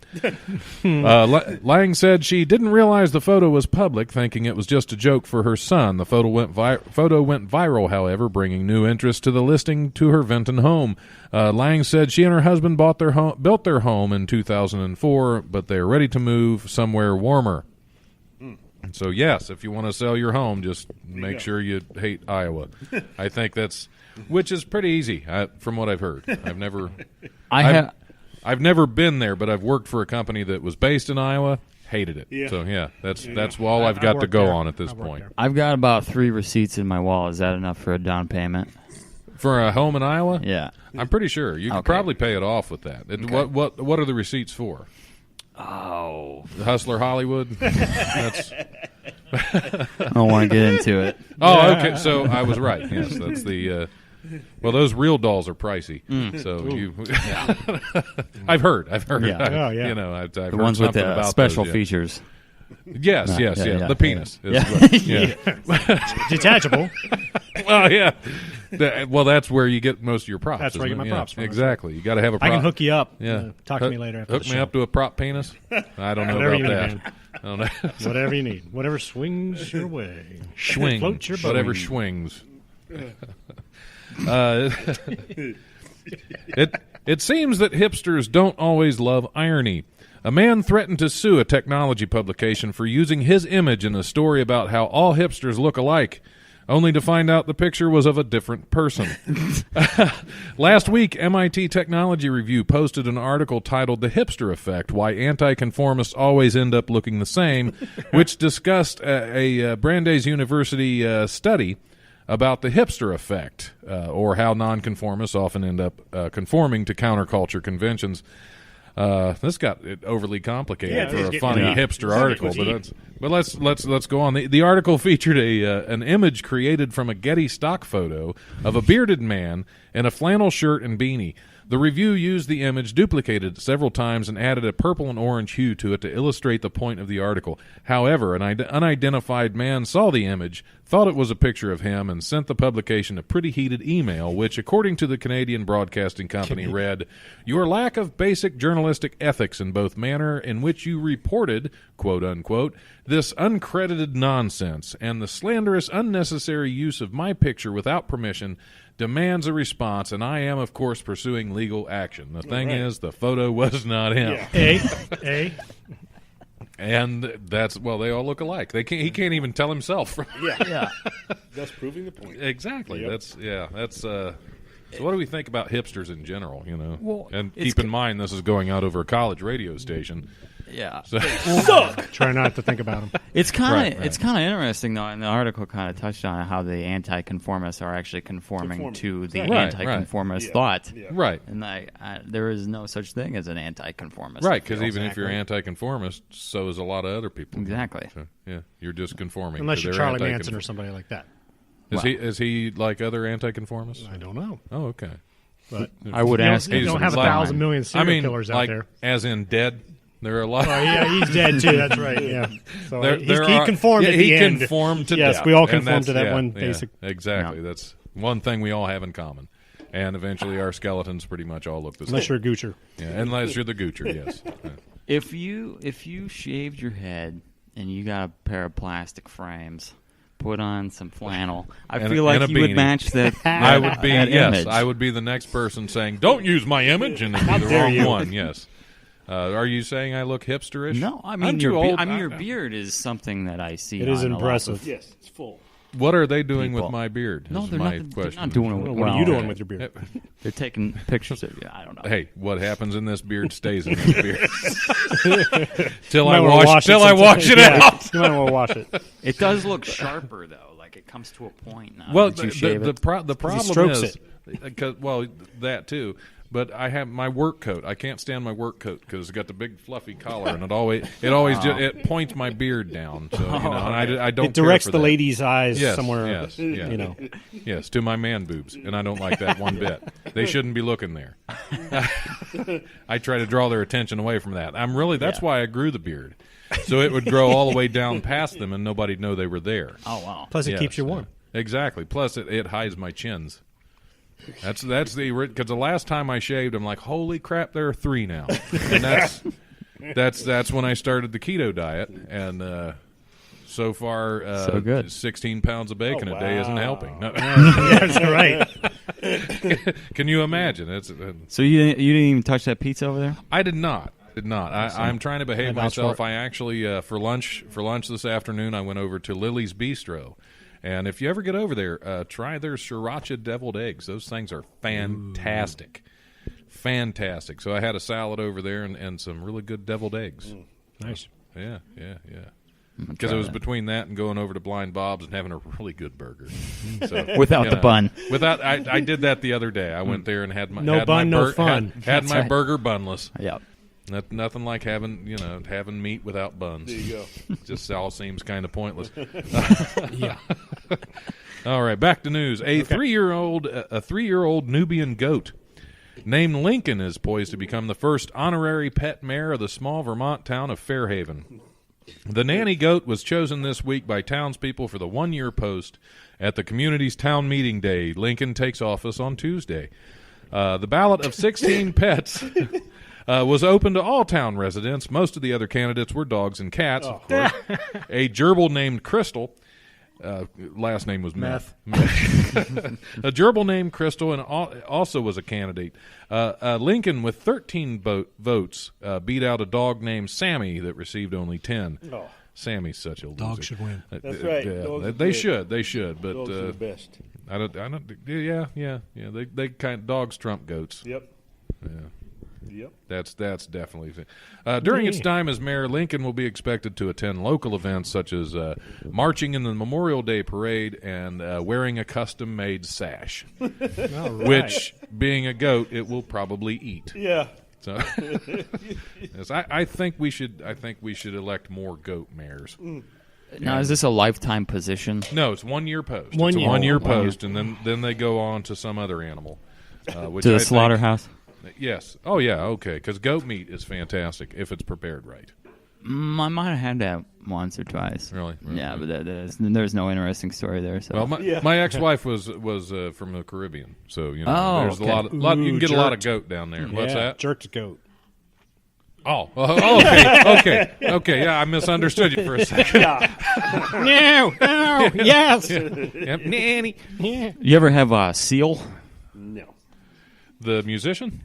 Lang said she didn't realize the photo was public, thinking it was just a joke for her son. The photo went viral, however, bringing new interest to the listing to her Vinton home. Lang said she and her husband built their home in 2004, but they're ready to move somewhere warmer. So, yes, if you want to sell your home, just make sure you hate Iowa. I think which is pretty easy from what I've heard. I've never been there, but I've worked for a company that was based in Iowa. Hated it. Yeah. So that's all I've got to go on at this point. I've got about 3 receipts in my wall. Is that enough for a down payment? For a home in Iowa? Yeah. I'm pretty sure you could probably pay it off with that. What are the receipts for? Oh, the Hustler Hollywood. That's. I don't want to get into it. Oh, okay. So I was right. Yes, that's the. Well, those real dolls are pricey. So I've heard. Yeah. You know, I've the heard ones with about special those, features. Yes. The penis. Detachable. Well, yeah. That's where you get most of your props. That's where I get my props from. Exactly. You got to have a prop. I can hook you up. Yeah. Talk to me later after Hook the me show. up to a prop penis? I don't know Whatever about you that. need, man. I don't know. Whatever you need. Whatever swings your way. Swing. Float your boat. Whatever swings. It seems that hipsters don't always love irony. A man threatened to sue a technology publication for using his image in a story about how all hipsters look alike, only to find out the picture was of a different person. Last week, MIT Technology Review posted an article titled "The Hipster Effect: Why Anti-Conformists Always End Up Looking the Same," which discussed a Brandeis University study about the hipster effect, or how nonconformists often end up conforming to counterculture conventions. This got overly complicated for a funny hipster article, but let's go on. The article featured an image created from a Getty stock photo of a bearded man in a flannel shirt and beanie. The review used the image, duplicated it several times, and added a purple and orange hue to it to illustrate the point of the article. However, an unidentified man saw the image, thought it was a picture of him, and sent the publication a pretty heated email, which, according to the Canadian Broadcasting Company, read, "Your lack of basic journalistic ethics in both manner in which you reported, quote unquote, this uncredited nonsense, and the slanderous, unnecessary use of my picture without permission demands a response, and I am, of course, pursuing legal action." The thing is, the photo was not him. A. And that's, well, they all look alike. He can't even tell himself. Yeah. Thus proving the point. Exactly. Yep. That's so what do we think about hipsters in general, you know? Well, and keep in mind this is going out over a college radio station. Yeah. So, Try not to think about them. It's kind of Right. it's kind of interesting though, and the article kind of touched on how the anti-conformists are actually conforming to the Right, anti-conformist right. thought. Yeah. right. And there is no such thing as an anti-conformist. Right, I because feel. even if you're anti-conformist, so is a lot of other people. Exactly. So, yeah, you're just conforming. Unless to you're their Charlie Manson anti-conform- or somebody like that. Is he like other anti-conformists? I don't know. Oh, okay. But I would ask. you don't have like- 1,000 million serial killers out like, there. as in dead. There are a lot. Oh, yeah, he's dead too. That's right. Yeah. So There he conformed yeah, at the he end. conformed to Yes, death. we all And conform to that's- that one yeah, basic. Exactly. Yeah. That's one thing we all have in common. And eventually our skeletons pretty much all look the same. Unless you're a Goocher. Yeah, unless you're the Goocher, yes. Yeah. If you shaved your head and you got a pair of plastic frames, put on some flannel, I And feel and like a you would beanie. match that. I would be that yes. image. I would be the next person saying, "Don't use my image," and it'd be the dare wrong you. one. Yes. Are you saying I look hipsterish? No, I I'm mean too your old. your beard is something that I see. It is on a lot impressive. of- Yes, it's full. What are they doing People. with my beard? No, is they're my not. question. They're not doing it. What are you well. doing with your beard? They're taking pictures of you. I don't know. Hey, what happens in this beard stays in this beard. till I You might wanna wash sometime. it Yeah, out. You might want to wash it. It does look sharper though. Like it comes to a point now. Well, that you the shave it. problem strokes is, that too. But I have my work coat. I can't stand my work coat because it's got the big fluffy collar, and it always it points my beard down. So and I don't. It directs care for the that. lady's eyes Yes, somewhere. yes, yeah. You know. Yes, to my man boobs, and I don't like that one bit. They shouldn't be looking there. I try to draw their attention away from that. That's why I grew the beard, so it would grow all the way down past them, and nobody'd know they were there. Oh wow. Plus, it Yes, keeps you warm. Exactly. Plus, it hides my chins. That's because the last time I shaved, I'm like, holy crap, there are 3 now, and that's when I started the keto diet, and so far, So good. 16 pounds of bacon a day isn't helping. No. That's right. Can you imagine? So you didn't even touch that pizza over there? I did not. I'm trying to behave I vouch for myself. it. I actually for lunch this afternoon I went over to Lily's Bistro, and if you ever get over there, try their sriracha deviled eggs. Those things are fantastic, fantastic. So I had a salad over there and some really good deviled eggs. Nice. Yeah. Because it was between that and going over to Blind Bob's and having a really good burger. So, Without the bun. I did that the other day. I went there and had my No had bun, my no fun. Had That's my right. burger bunless. Yep. Nothing like having meat without buns. There you go. Just all seems kind of pointless. Yeah. All right, back to news. A 3-year-old Nubian goat named Lincoln is poised to become the first honorary pet mayor of the small Vermont town of Fairhaven. The nanny goat was chosen this week by townspeople for the 1-year post at the community's town meeting day. Lincoln takes office on Tuesday. The ballot of 16 pets was open to all town residents. Most of the other candidates were dogs and cats, of course. A gerbil named Crystal. Last name was Meth. A gerbil named Crystal and also was a candidate. Lincoln, with 13 votes, beat out a dog named Sammy that received only 10. Oh. Sammy's such a loser. Dogs should win. That's right. Dogs are They good. should. But Dogs are the best. I don't. Yeah. They dogs trump goats. Yep. Yeah. Yep. That's definitely during its time as mayor, Lincoln will be expected to attend local events such as marching in the Memorial Day parade and wearing a custom-made sash, which, being a goat, it will probably eat. Yeah. So, yes, I think we should elect more goat mayors. Now, is this a lifetime position? No, it's 1-year post. One It's a year. 1-year 1 year. post, and then they go on to some other animal. Which To I the think- slaughterhouse? Yes. Oh, yeah, okay, because goat meat is fantastic if it's prepared right. I might have had that once or twice. Really? Yeah, but there's no interesting story there. So. Well, my ex-wife was from the Caribbean, so there's okay. a lot. You can get a lot of jerked. goat down there. Yeah, What's that? Jerked goat. Oh, okay. Yeah, I misunderstood you for a second. No, yes. Yep. Nanny. Yeah. You ever have seal? No. The musician?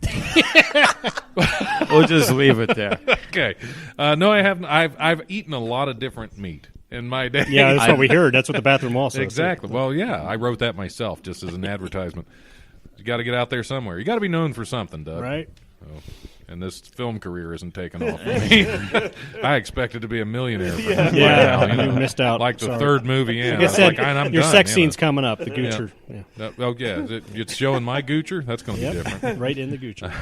We'll just leave it there. Okay. No, I haven't. I've eaten a lot of different meat in my day. Yeah, that's what we heard. That's what the bathroom wall says. Exactly. Well, yeah, I wrote that myself just as an advertisement. You got to get out there somewhere. You got to be known for something, Doug. Right. And this film career isn't taking off for me. I expected to be a millionaire. Yeah, right now, you missed out. Like the Sorry. third movie in. Like I said, I'm your done, sex scene's coming up. The Yeah. goocher. Yeah. Oh, yeah. It's showing my goocher? That's going to be different. Right in the goocher.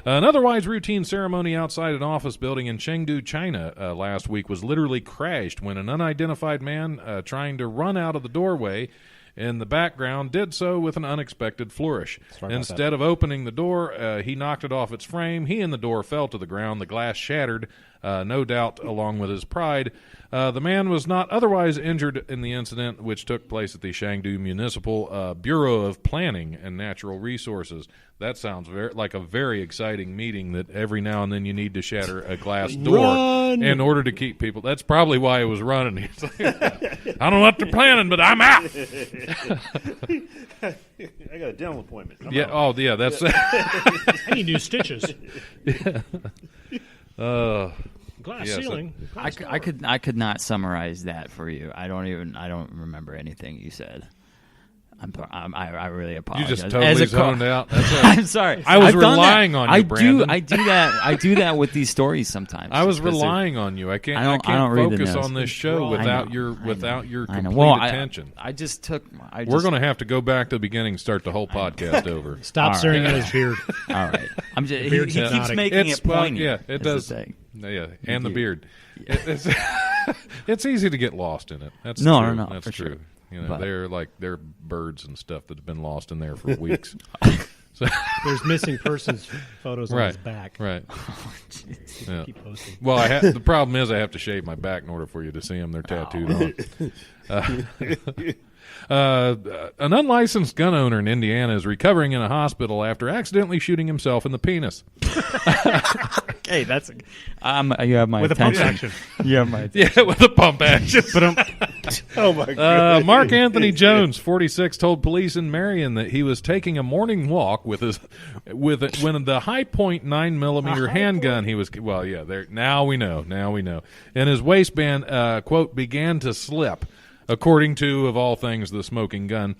An otherwise routine ceremony outside an office building in Chengdu, China last week was literally crashed when an unidentified man trying to run out of the doorway in the background did so with an unexpected flourish. Instead of opening the door, he knocked it off its frame. He and the door fell to the ground. The glass shattered, no doubt along with his pride. The man was not otherwise injured in the incident, which took place at the Chengdu Municipal Bureau of Planning and Natural Resources. That sounds like a very exciting meeting that every now and then you need to shatter a glass door in order to keep people. That's probably why it was running. He's like, I don't know what they're planning, but I'm out. I got a dental appointment. I'm Yeah. out. Oh, yeah. That's. I need new stitches. Glass Yes, ceiling. I could not summarize that for you. I don't remember anything you said. I really You apologize. just totally zoned out. That's all right. I'm sorry. I was I've done relying that. on you, Brandon. I do that. I do that with these stories sometimes. I was because they're- relying on you. I can't. I don't read the focus notes. on this show I without know, your I know. complete Well, attention. I just took. We're going to have to go back to the beginning and start the whole podcast over. Stop All staring right. at his beard. All right. I'm just. He beard's keeps hypnotic. making it pointy. Yeah, it is the does. thing. Yeah, and the do. beard. It's, it's easy to get lost in it. That's No, true. no, That's for true. sure. You know, But- they're birds and stuff that have been lost in there for weeks. So, There's missing persons photos on his back. right. Yeah. Keep posting. Well, the problem is I have to shave my back in order for you to see them. They're tattooed on. An unlicensed gun owner in Indiana is recovering in a hospital after accidentally shooting himself in the penis. Hey, that's. You have my With a pump attention. action. You have my attention. Yeah, with a pump action. Oh my god! Mark Anthony Jones, 46, told police in Marion that he was taking a morning walk when the high point 9mm handgun he was there. Now we know, and his waistband quote began to slip, according to, of all things, the smoking gun.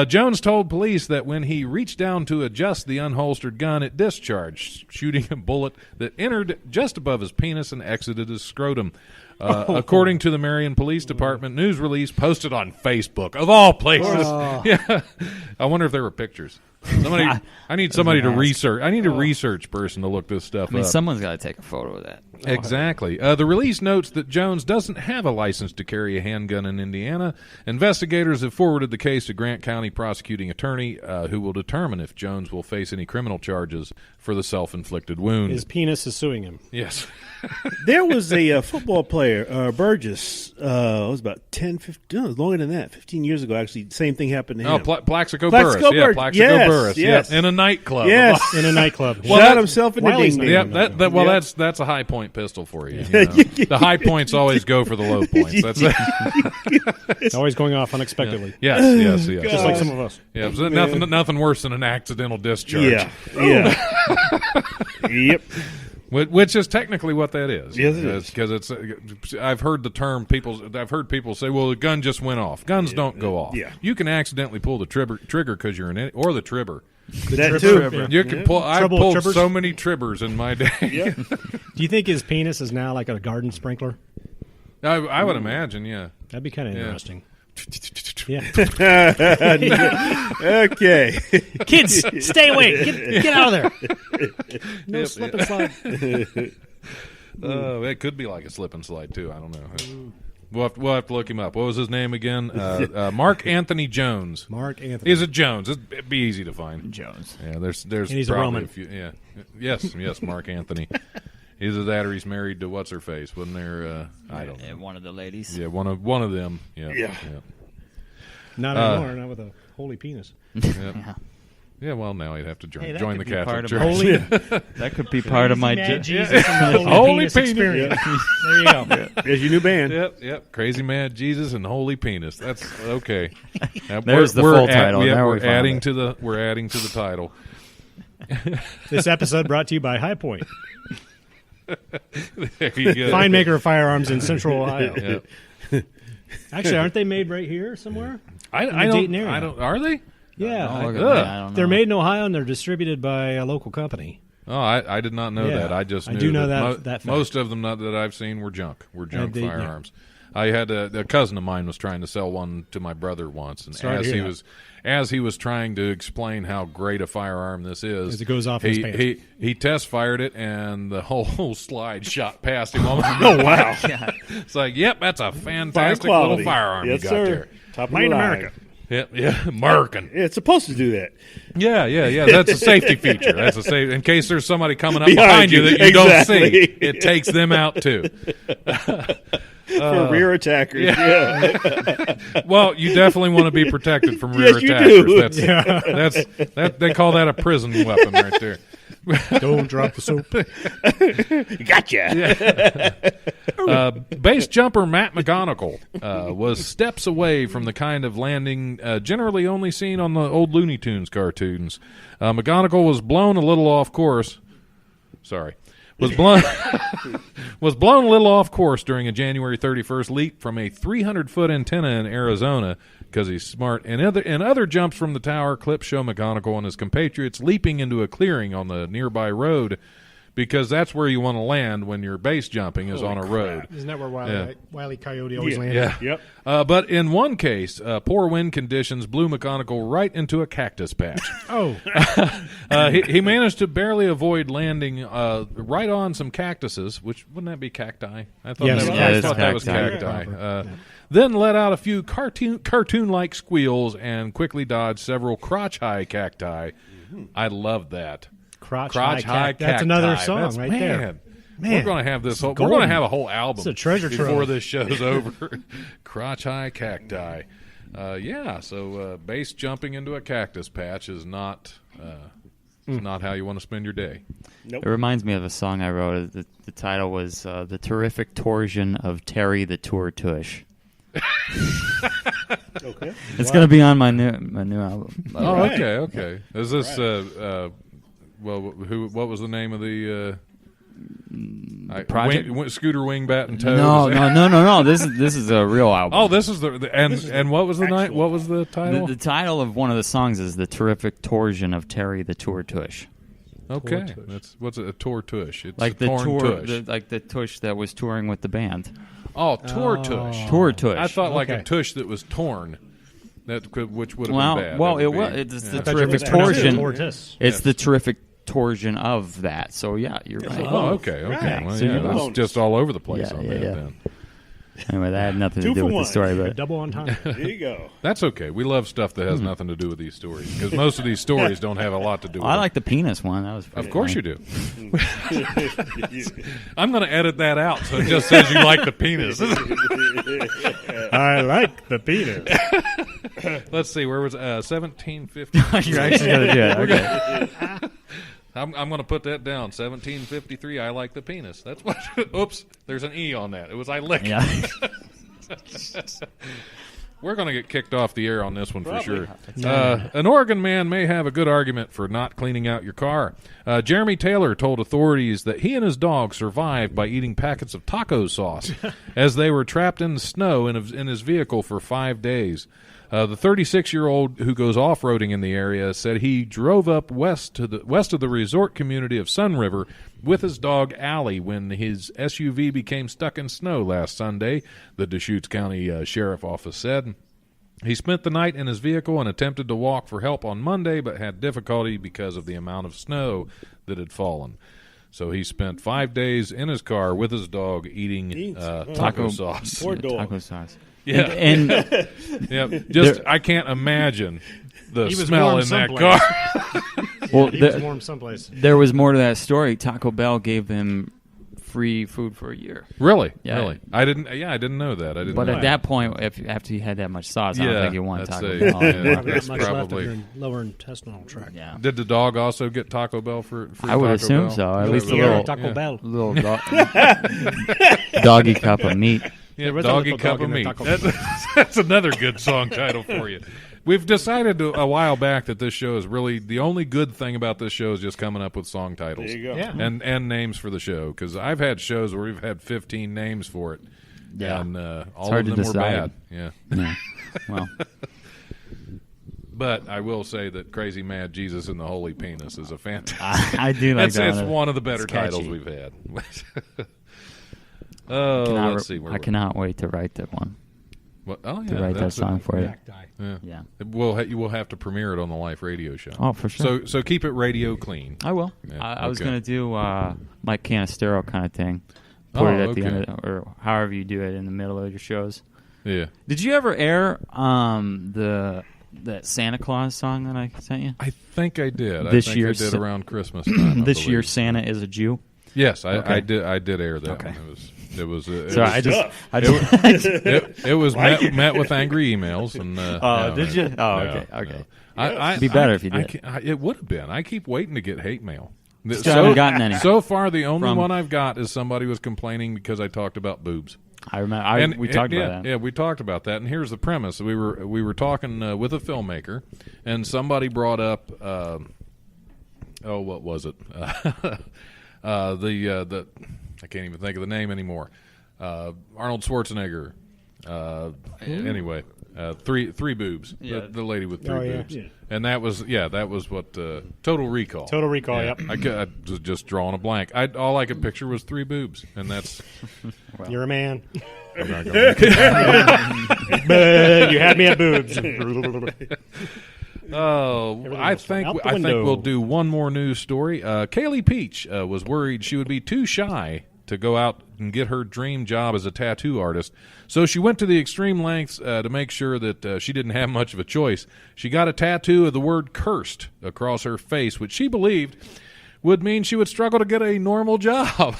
Jones told police that when he reached down to adjust the unholstered gun, it discharged, shooting a bullet that entered just above his penis and exited his scrotum. According to the Marion Police Department news release posted on Facebook, of all places. Yeah, I wonder if there were pictures. I need somebody to research. I need a research person to look this stuff up. Someone's got to take a photo of that. Exactly. The release notes that Jones doesn't have a license to carry a handgun in Indiana. Investigators have forwarded the case to Grant County prosecuting attorney, who will determine if Jones will face any criminal charges for the self-inflicted wound. His penis is suing him. Yes. There was a football player, Burgess. It was about 10, 15, no, longer than that. 15 years ago, actually. Same thing happened to him. Plaxico Burress. Yeah, Plaxico Yes, Burress. yes. Yeah, in a nightclub. Yes. In a nightclub. Shot himself in the Wiley's ding. name. Yeah, that's a high point pistol for you. You know? The high points always go for the low points. That's It's always going off unexpectedly. yes. Just like some of us. Yeah, so nothing worse than an accidental discharge. Yeah. Yep. Which is technically what that is. Yes, it is. Because it's. I've heard the term. I've heard people say, "Well, the gun just went off." Guns don't go off. Yeah. You can accidentally pull the trigger because you're an idiot, or the tribber. That too. Tribber. You can pull. I Trouble pulled tribbers? so many tribbers in my day. Do you think his penis is now like a garden sprinkler? I would imagine. Yeah. That'd be kind of interesting. Yeah. Okay. Kids, stay away. Get out of there. No slip and slide. It could be like a slip and slide too. I don't know. We'll have to look him up. What was his name again? Mark Anthony Jones. Mark Anthony. Is it Jones? It'd be easy to find. Jones. Yeah, there's And he's a probably Roman. a few. Yeah, yes, Mark Anthony. Either that or he's married to what's her face. Wasn't there? I don't know. One of the ladies. Yeah, one of them. Yeah. Not anymore. Not with a holy penis. Yeah, well, now he'd have to join, Hey, that join the could be Catholic part of Church. Holy. That could be part of my. Mad Jesus and the holy, Holy penis penis. experience. There you go. There's your new band. Yep. Crazy Mad Jesus and Holy Penis. That's okay. Now, There's the full title. Now We're we found adding it. to the title. This episode brought to you by High Point, There you go. fine maker of firearms in Central Ohio. Yep. Actually, aren't they made right here somewhere? I the don't. Dayton area. I don't. Are they? Yeah, Oh, look at Ugh. that. I don't know. they're made in Ohio and they're distributed by a local company. Oh, I did not know Yeah. that. I just I knew do know that, that fact. most of them that I've seen were junk. yeah. Firearms. I had a cousin of mine was trying to sell one to my brother once, and Sorry to as hear he that. was trying to explain how great a firearm this is, As it goes off his pants. he test fired it, and the whole slide shot past him. Oh wow. It's like, yep, that's a fantastic quality. little firearm Yes, you got sir. there. Top of Made in the line. America. Yeah, American. Yeah, it's supposed to do that. Yeah. That's a safety feature. That's a safe in case there's somebody coming up Behind behind you you. that you don't Exactly. see. It takes them out too. For rear attackers. Yeah. Well, you definitely want to be protected from rear Yes, you attackers. do. That's they call that a prison weapon right there. Don't drop the soap. Gotcha. Base jumper Matt McGonigle was steps away from the kind of landing generally only seen on the old Looney Tunes cartoons. McGonigle was blown a little off course. Was blown a little off course during a January 31st leap from a 300-foot antenna in Arizona because he's smart. And other jumps from the tower clips show McGonigle and his compatriots leaping into a clearing on the nearby road because that's where you want to land when you're base jumping is on a road. Isn't that where Yeah. Wile E. Coyote always Yeah. landed? Yeah. Yep. But in one case, poor wind conditions blew McGonigle right into a cactus patch. Oh, He managed to barely avoid landing right on some cactuses, which wouldn't that be cacti? I thought Yes. that was cacti. cacti. Then let out a few cartoon-like squeals and quickly dodged several crotch-high cacti. I love that. crotch Crotch high cacti. That's another song That's- right man, there. We're Man, going to have this. We're golden. going to have a whole album. It's a treasure before trove. this show's over. Crotch high cacti. So base jumping into a cactus patch is not not how you want to spend your day. It reminds me of a song I wrote. The title was "The Terrific Torsion of Terry the Tour Tush." Okay. It's going to be on my new album. Oh, right. okay. Is this what was the name of the Project? Scooter Wingbat and Toad? No. This is a real album. Oh, this is and what was the night? What was the title? The title of one of the songs is "The Terrific Torsion of Terry the Tour Tush." Okay, Tour tush. that's what's it? A tour tush. It's Like a the torn tour, tush. like the tush that was touring with the band. Oh, tour tush. Tour tush. I thought like a Okay. tush that was torn. Which would have Well, been bad. well, That it would was. be- It's yeah. the thought you were terrific pronouncing it torsion. tortoise. It's the terrific torsion of that. So yeah, you're right. Oh, okay. Right. Well, So yeah, you that's know. just all over the place Yeah, on yeah, that. yeah. Then. Anyway, that had nothing to Two do for with the one. story, but Double on time. There you go. That's okay. We love stuff that has nothing to do with these stories because most of these stories don't have a lot to do with I them. like the penis one. That was pretty Of course funny. you do. I'm going to edit that out so it just says you like the penis. I like the penis. Let's see. Where was 1750? You're actually gonna do it. Okay. I'm going to put that down. 1753. I like the penis. That's what. Oops. There's an E on that. It was I lick. Yeah. We're going to get kicked off the air on this one for sure. An Oregon man may have a good argument for not cleaning out your car. Jeremy Taylor told authorities that he and his dog survived by eating packets of taco sauce as they were trapped in the snow in his vehicle for 5 days. The 36-year-old who goes off-roading in the area said he drove up west of the resort community of Sun River with his dog Allie when his SUV became stuck in snow last Sunday, the Deschutes County Sheriff Office said. He spent the night in his vehicle and attempted to walk for help on Monday, but had difficulty because of the amount of snow that had fallen. So he spent 5 days in his car with his dog eating taco sauce. Poor dog. Taco sauce. Yeah, And I can't imagine the He was smell warm in that someplace. car. well, He was warm someplace. there was more to that story. Taco Bell gave him free food for a year. Really? Yeah. Really? I didn't know that. I didn't. But know at that point, after you had that much sauce, I don't think you want I'd Taco say, Bell. yeah, Probably not that's much left of probably. your lower intestinal tract. Yeah. Did the dog also get Taco Bell for free? I would Taco assume Bell? so. At least a Yeah, little, Taco Bell. little doggy cup of meat. Yeah, was a doggy little cup dog of in the meat. Taco Bell. That's another good song title for you. We've decided a while back that this show is really the only good thing about this show is just coming up with song titles. There you go. Yeah. And names for the show, because I've had shows where we've had 15 names for it, Yeah. and all hard of to them were decide. bad. Yeah, Yeah. Well, but I will say that Crazy Mad Jesus and the Holy Penis is a fantastic. I do like It's that. one of the better It's catchy. titles we've had. Oh, let's see. I cannot wait to write that one. What, oh yeah, To write that that's song for you. Yeah. Yeah. You will have to premiere it on the Life Radio show. Oh, for sure. So keep it radio clean. I will. Yeah, I was okay. going to do Mike Canistero kind of thing. Put it at the end of, or however you do it in the middle of your shows. Yeah. Did you ever air that Santa Claus song that I sent you? I think I did. This I think year I did Sa- around Christmas time. This believe. year Santa is a Jew. Yes, Okay. I did air that Okay. one. It was Sorry, it was met with angry emails and. Did you? Oh, no, okay, okay. no. It'd be better if you did. It would have been. I keep waiting to get hate mail. Still haven't gotten any. So far, the only From- one I've got is somebody was complaining because I talked about boobs. I remember. We talked yeah, about that. Yeah, we talked about that. And here's the premise: we were talking with a filmmaker, and somebody brought up. What was it? The I can't even think of the name anymore. Arnold Schwarzenegger. Anyway, three boobs. Yeah. The lady with three Oh, yeah. boobs. Yeah. And that was what Total Recall. Total Recall, Yeah. yep. I was just drawing a blank. All I could picture was three boobs, and that's. You're a man. I'm not gonna You had me at boobs. Oh, I think out the window. we'll do one more news story. Kaylee Peach was worried she would be too shy to go out and get her dream job as a tattoo artist, so she went to the extreme lengths to make sure that she didn't have much of a choice. She got a tattoo of the word "cursed" across her face, which she believed would mean she would struggle to get a normal job.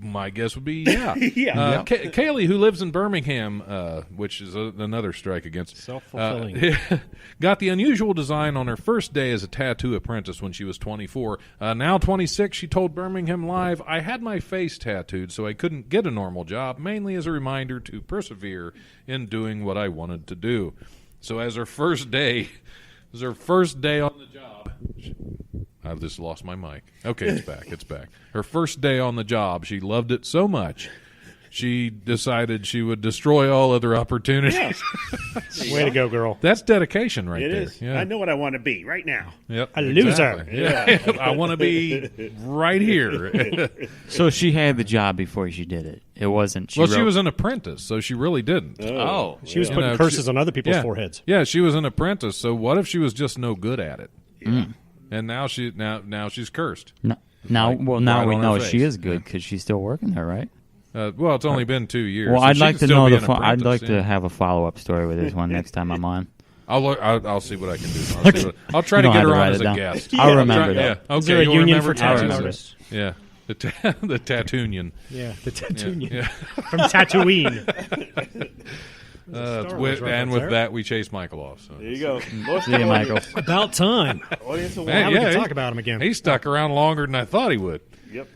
My guess would be yeah. Yeah. Kaylee, who lives in Birmingham, which is another strike against Self-fulfilling. got the unusual design on her first day as a tattoo apprentice when she was 24. Now 26, she told Birmingham Live, "I had my face tattooed so I couldn't get a normal job, mainly as a reminder to persevere in doing what I wanted to do." So as her first day on the job. I just lost my mic. Okay, it's back. It's back. Her first day on the job, she loved it so much, she decided she would destroy all other opportunities. Way to go, girl. That's dedication right It there. is. Yeah. I know what I want to be right now. Yep, A loser. exactly. Yeah. I want to be right here. So she had the job before she did it. It wasn't. She was an apprentice, so she really didn't. Oh, She was You putting know, curses she- on other people's yeah. foreheads. Yeah, she was an apprentice, so what if she was just no good at it? And now she's cursed. Now Like, we right on know her she face. is good because she's still working there, right? Well, it's only been 2 years. Well, so I'd she like can to still know be the. an I'd apprentice, like yeah. to have a follow-up story with this one next time I'm on. I'll see what I can do. I'll try to You don't get have her to on write as it a down. guest. I'll remember Yeah. that. Okay. Is there a you'll union remember for tattoo tattoo. artists? Yeah. The Tattoonian. Yeah, the Tatooine. Yeah. From Tatooine. With reference there. that, we chase Michael off. So. There you go. See you, Michael. About time. Audience of Man, one. Now we yeah, can he- talk about him again. He stuck around longer than I thought he would. Yep.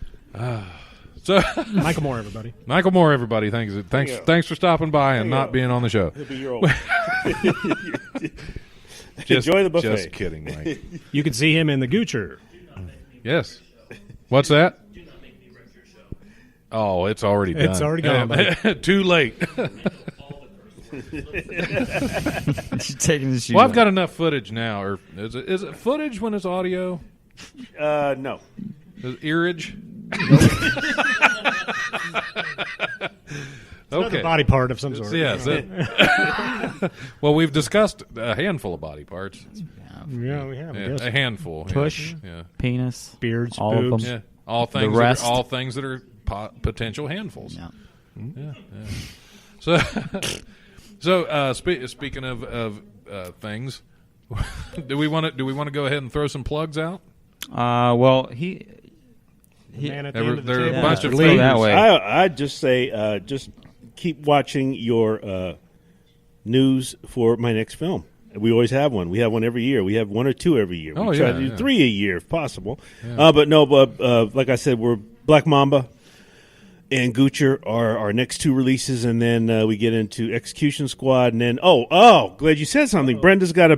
So, Michael Moore, everybody. Michael Moore, everybody, thanks for stopping by and not being on the show. He'll be your old. Just, Enjoy the buffet. Just kidding, Mike. You can see him in the Goocher. Yes. What's that? Oh, it's already done. It's already gone, buddy. Too late. She's taking the shoes Well, I've off. got enough footage now. Or is it footage when it's audio? No. Is it earage? Another Okay. body part of some sort. Yes. Well, we've discussed a handful of body parts. Yeah, we have. I Yeah, guess. a handful. Tush. Yeah. Penis, Beards, all boobs. of them. All things. the rest. All things that are potential handfuls. Yeah. Yeah. So, speaking of things, do we want to go ahead and throw some plugs out? Well, Man at the There end of the are a table. bunch of Leave things. that way. I'd just say, just keep watching your news for my next film. We always have one. We have one every year. We have one or two every year. Oh, we try yeah, to do yeah. 3 a year if possible. Yeah. But like I said, we're Black Mamba and Goocher are our next two releases, and then we get into Execution Squad, and then glad you said something. Brenda's got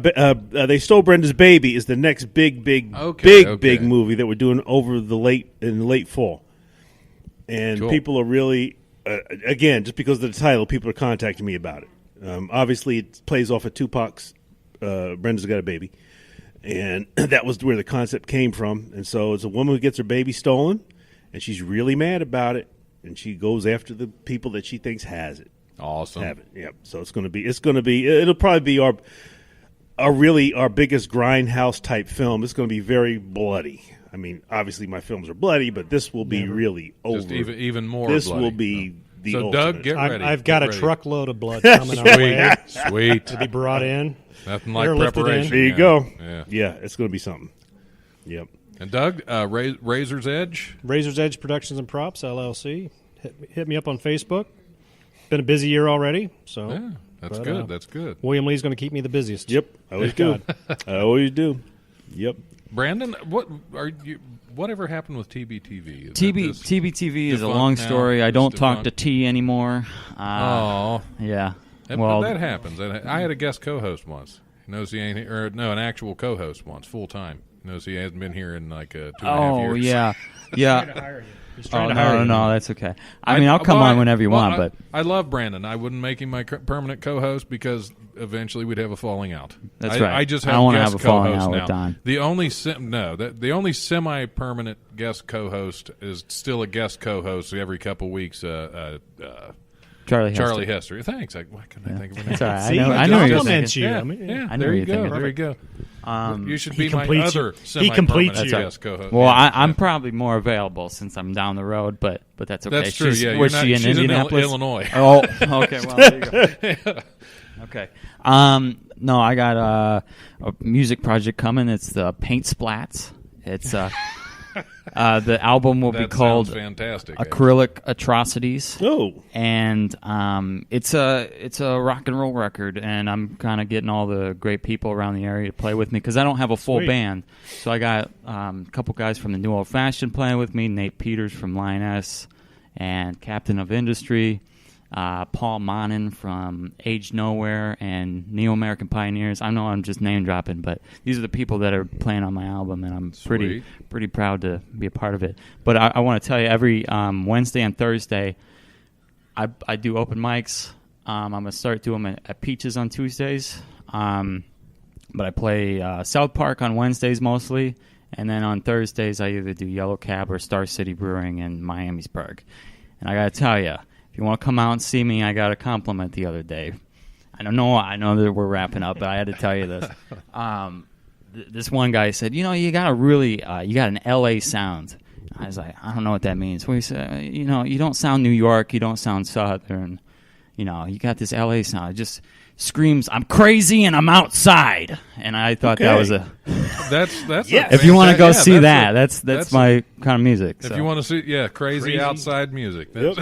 They Stole Brenda's Baby is the next big movie that we're doing in the late fall, and Cool. people are really again, just because of the title, people are contacting me about it. Obviously, it plays off of Tupac's Brenda's Got a Baby, and that was where the concept came from. And so it's a woman who gets her baby stolen, and she's really mad about it. And she goes after the people that she thinks has it. Awesome. Have it. Yep. So it'll probably be our biggest grindhouse type film. It's going to be very bloody. I mean, obviously my films are bloody, but this will be really over. Just even more. This bloody. will be the So, ultimate. Doug, get ready. I've got Get a ready. truckload of blood coming our way Sweet. to be brought in. Nothing like Airlifted in. preparation. There you yeah. go. Yeah. It's going to be something. Yep. And Doug, Razor's Edge. Razor's Edge Productions and Props, LLC. Hit me up on Facebook. Been a busy year already, so Yeah, that's But, good. That's good. William Lee's going to keep me the busiest. Yep. I always do. I always do. Yep. Brandon, whatever happened with TBTV? TBTV is a defunct long now? story. I It's don't talk to defunct? T anymore. Oh, Yeah. that Well, happens. I had a guest co-host once. He knows he ain't here, or no, an actual co-host once, full time. Knows he hasn't been here in like 2.5 years. yeah. He's Oh, trying to hire you. no, that's okay. I mean, I'll come on whenever you want, but I love Brandon. I wouldn't make him my permanent co-host because eventually we'd have a falling out. That's right. I just I have don't wanna guest have a falling co-hosts out with now. Don. The only semi-permanent guest co-host is still a guest co-host every couple weeks. Charlie Hester. Thanks. Why couldn't I think of her name? It's all right. See, I know he you're compliments thinking. you. Yeah, I mean, yeah. I know There you you're go. thinking. There you go. You should he be my completes other you. He completes semi-permanent you. guest co-host. Well, Yeah. I'm probably more available since I'm down the road, but that's okay. That's true. Yeah, was you're not- she in she's in Indianapolis? Illinois. Oh, okay. Well, there you go. Okay. No, I got a music project coming. It's the Paint Splats. It's the album will be That called sounds fantastic. Acrylic Atrocities. Oh. And it's a rock and roll record, and I'm kind of getting all the great people around the area to play with me because I don't have a full Sweet. band. So I got a couple guys from the New Old Fashioned playing with me, Nate Peters from Lioness and Captain of Industry, Paul Monin from Age Nowhere and Neo American Pioneers. I know I'm just name dropping, but these are the people that are playing on my album, and I'm pretty proud to be a part of it. But I want to tell you, every Wednesday and Thursday, I do open mics. I'm going to start doing them at Peaches on Tuesdays. But I play South Park on Wednesdays mostly. And then on Thursdays, I either do Yellow Cab or Star City Brewing in Miamisburg. And I got to tell you, if you want to come out and see me, I got a compliment the other day. I know that we're wrapping up, but I had to tell you this. This one guy said, you got an LA sound. I was like, I don't know what that means. Well, he said, you don't sound New York, you don't sound Southern, you got this LA sound. It just screams, I'm crazy and I'm outside. And I thought that was That's Yeah. if you want to go see that's my kind of music. If so. you want to see, crazy outside music. That's,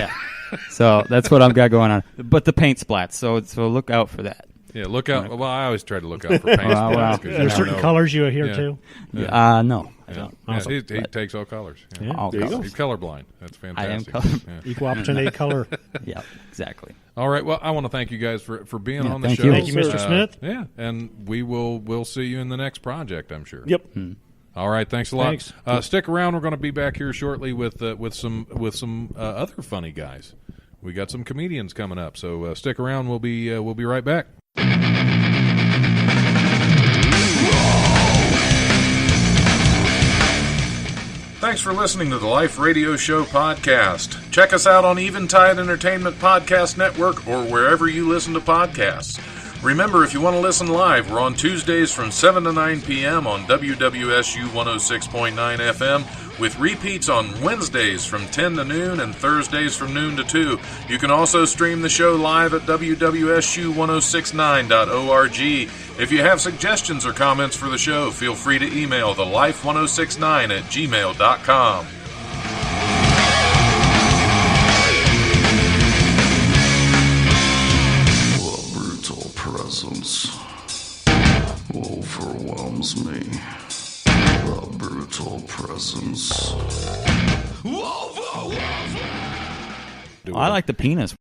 So that's what I've got going on. But the paint splats, so look out for that. Yeah, look out. Well, I always try to look out for paint Wow, wow. spots. 'cause you There's never certain know. colors you adhere Yeah. to. No, I Yeah. don't. Yeah, Awesome. he takes all colors. Yeah. All There you colors. He's colorblind. That's fantastic. I am color- Yeah. Equal opportunity color. Yeah, exactly. All right. Well, I want to thank you guys for being Yeah, on the thank show. you. Thank you, Mr. Smith. Yeah, and we'll see you in the next project, I'm sure. Yep. All right. Thanks a lot. Thanks. Stick around. We're going to be back here shortly with some other funny guys. We got some comedians coming up, so stick around. We'll be right back. Thanks for listening to the Life Radio Show podcast. Check us out on Eventide Entertainment Podcast Network or wherever you listen to podcasts. Remember, if you want to listen live, we're on Tuesdays from 7 to 9 p.m. on WWSU 106.9 FM, with repeats on Wednesdays from 10 to noon and Thursdays from noon to 2. You can also stream the show live at WWSU1069.org. If you have suggestions or comments for the show, feel free to email thelife1069@gmail.com. Presence overwhelms me. The brutal presence. I like the penis.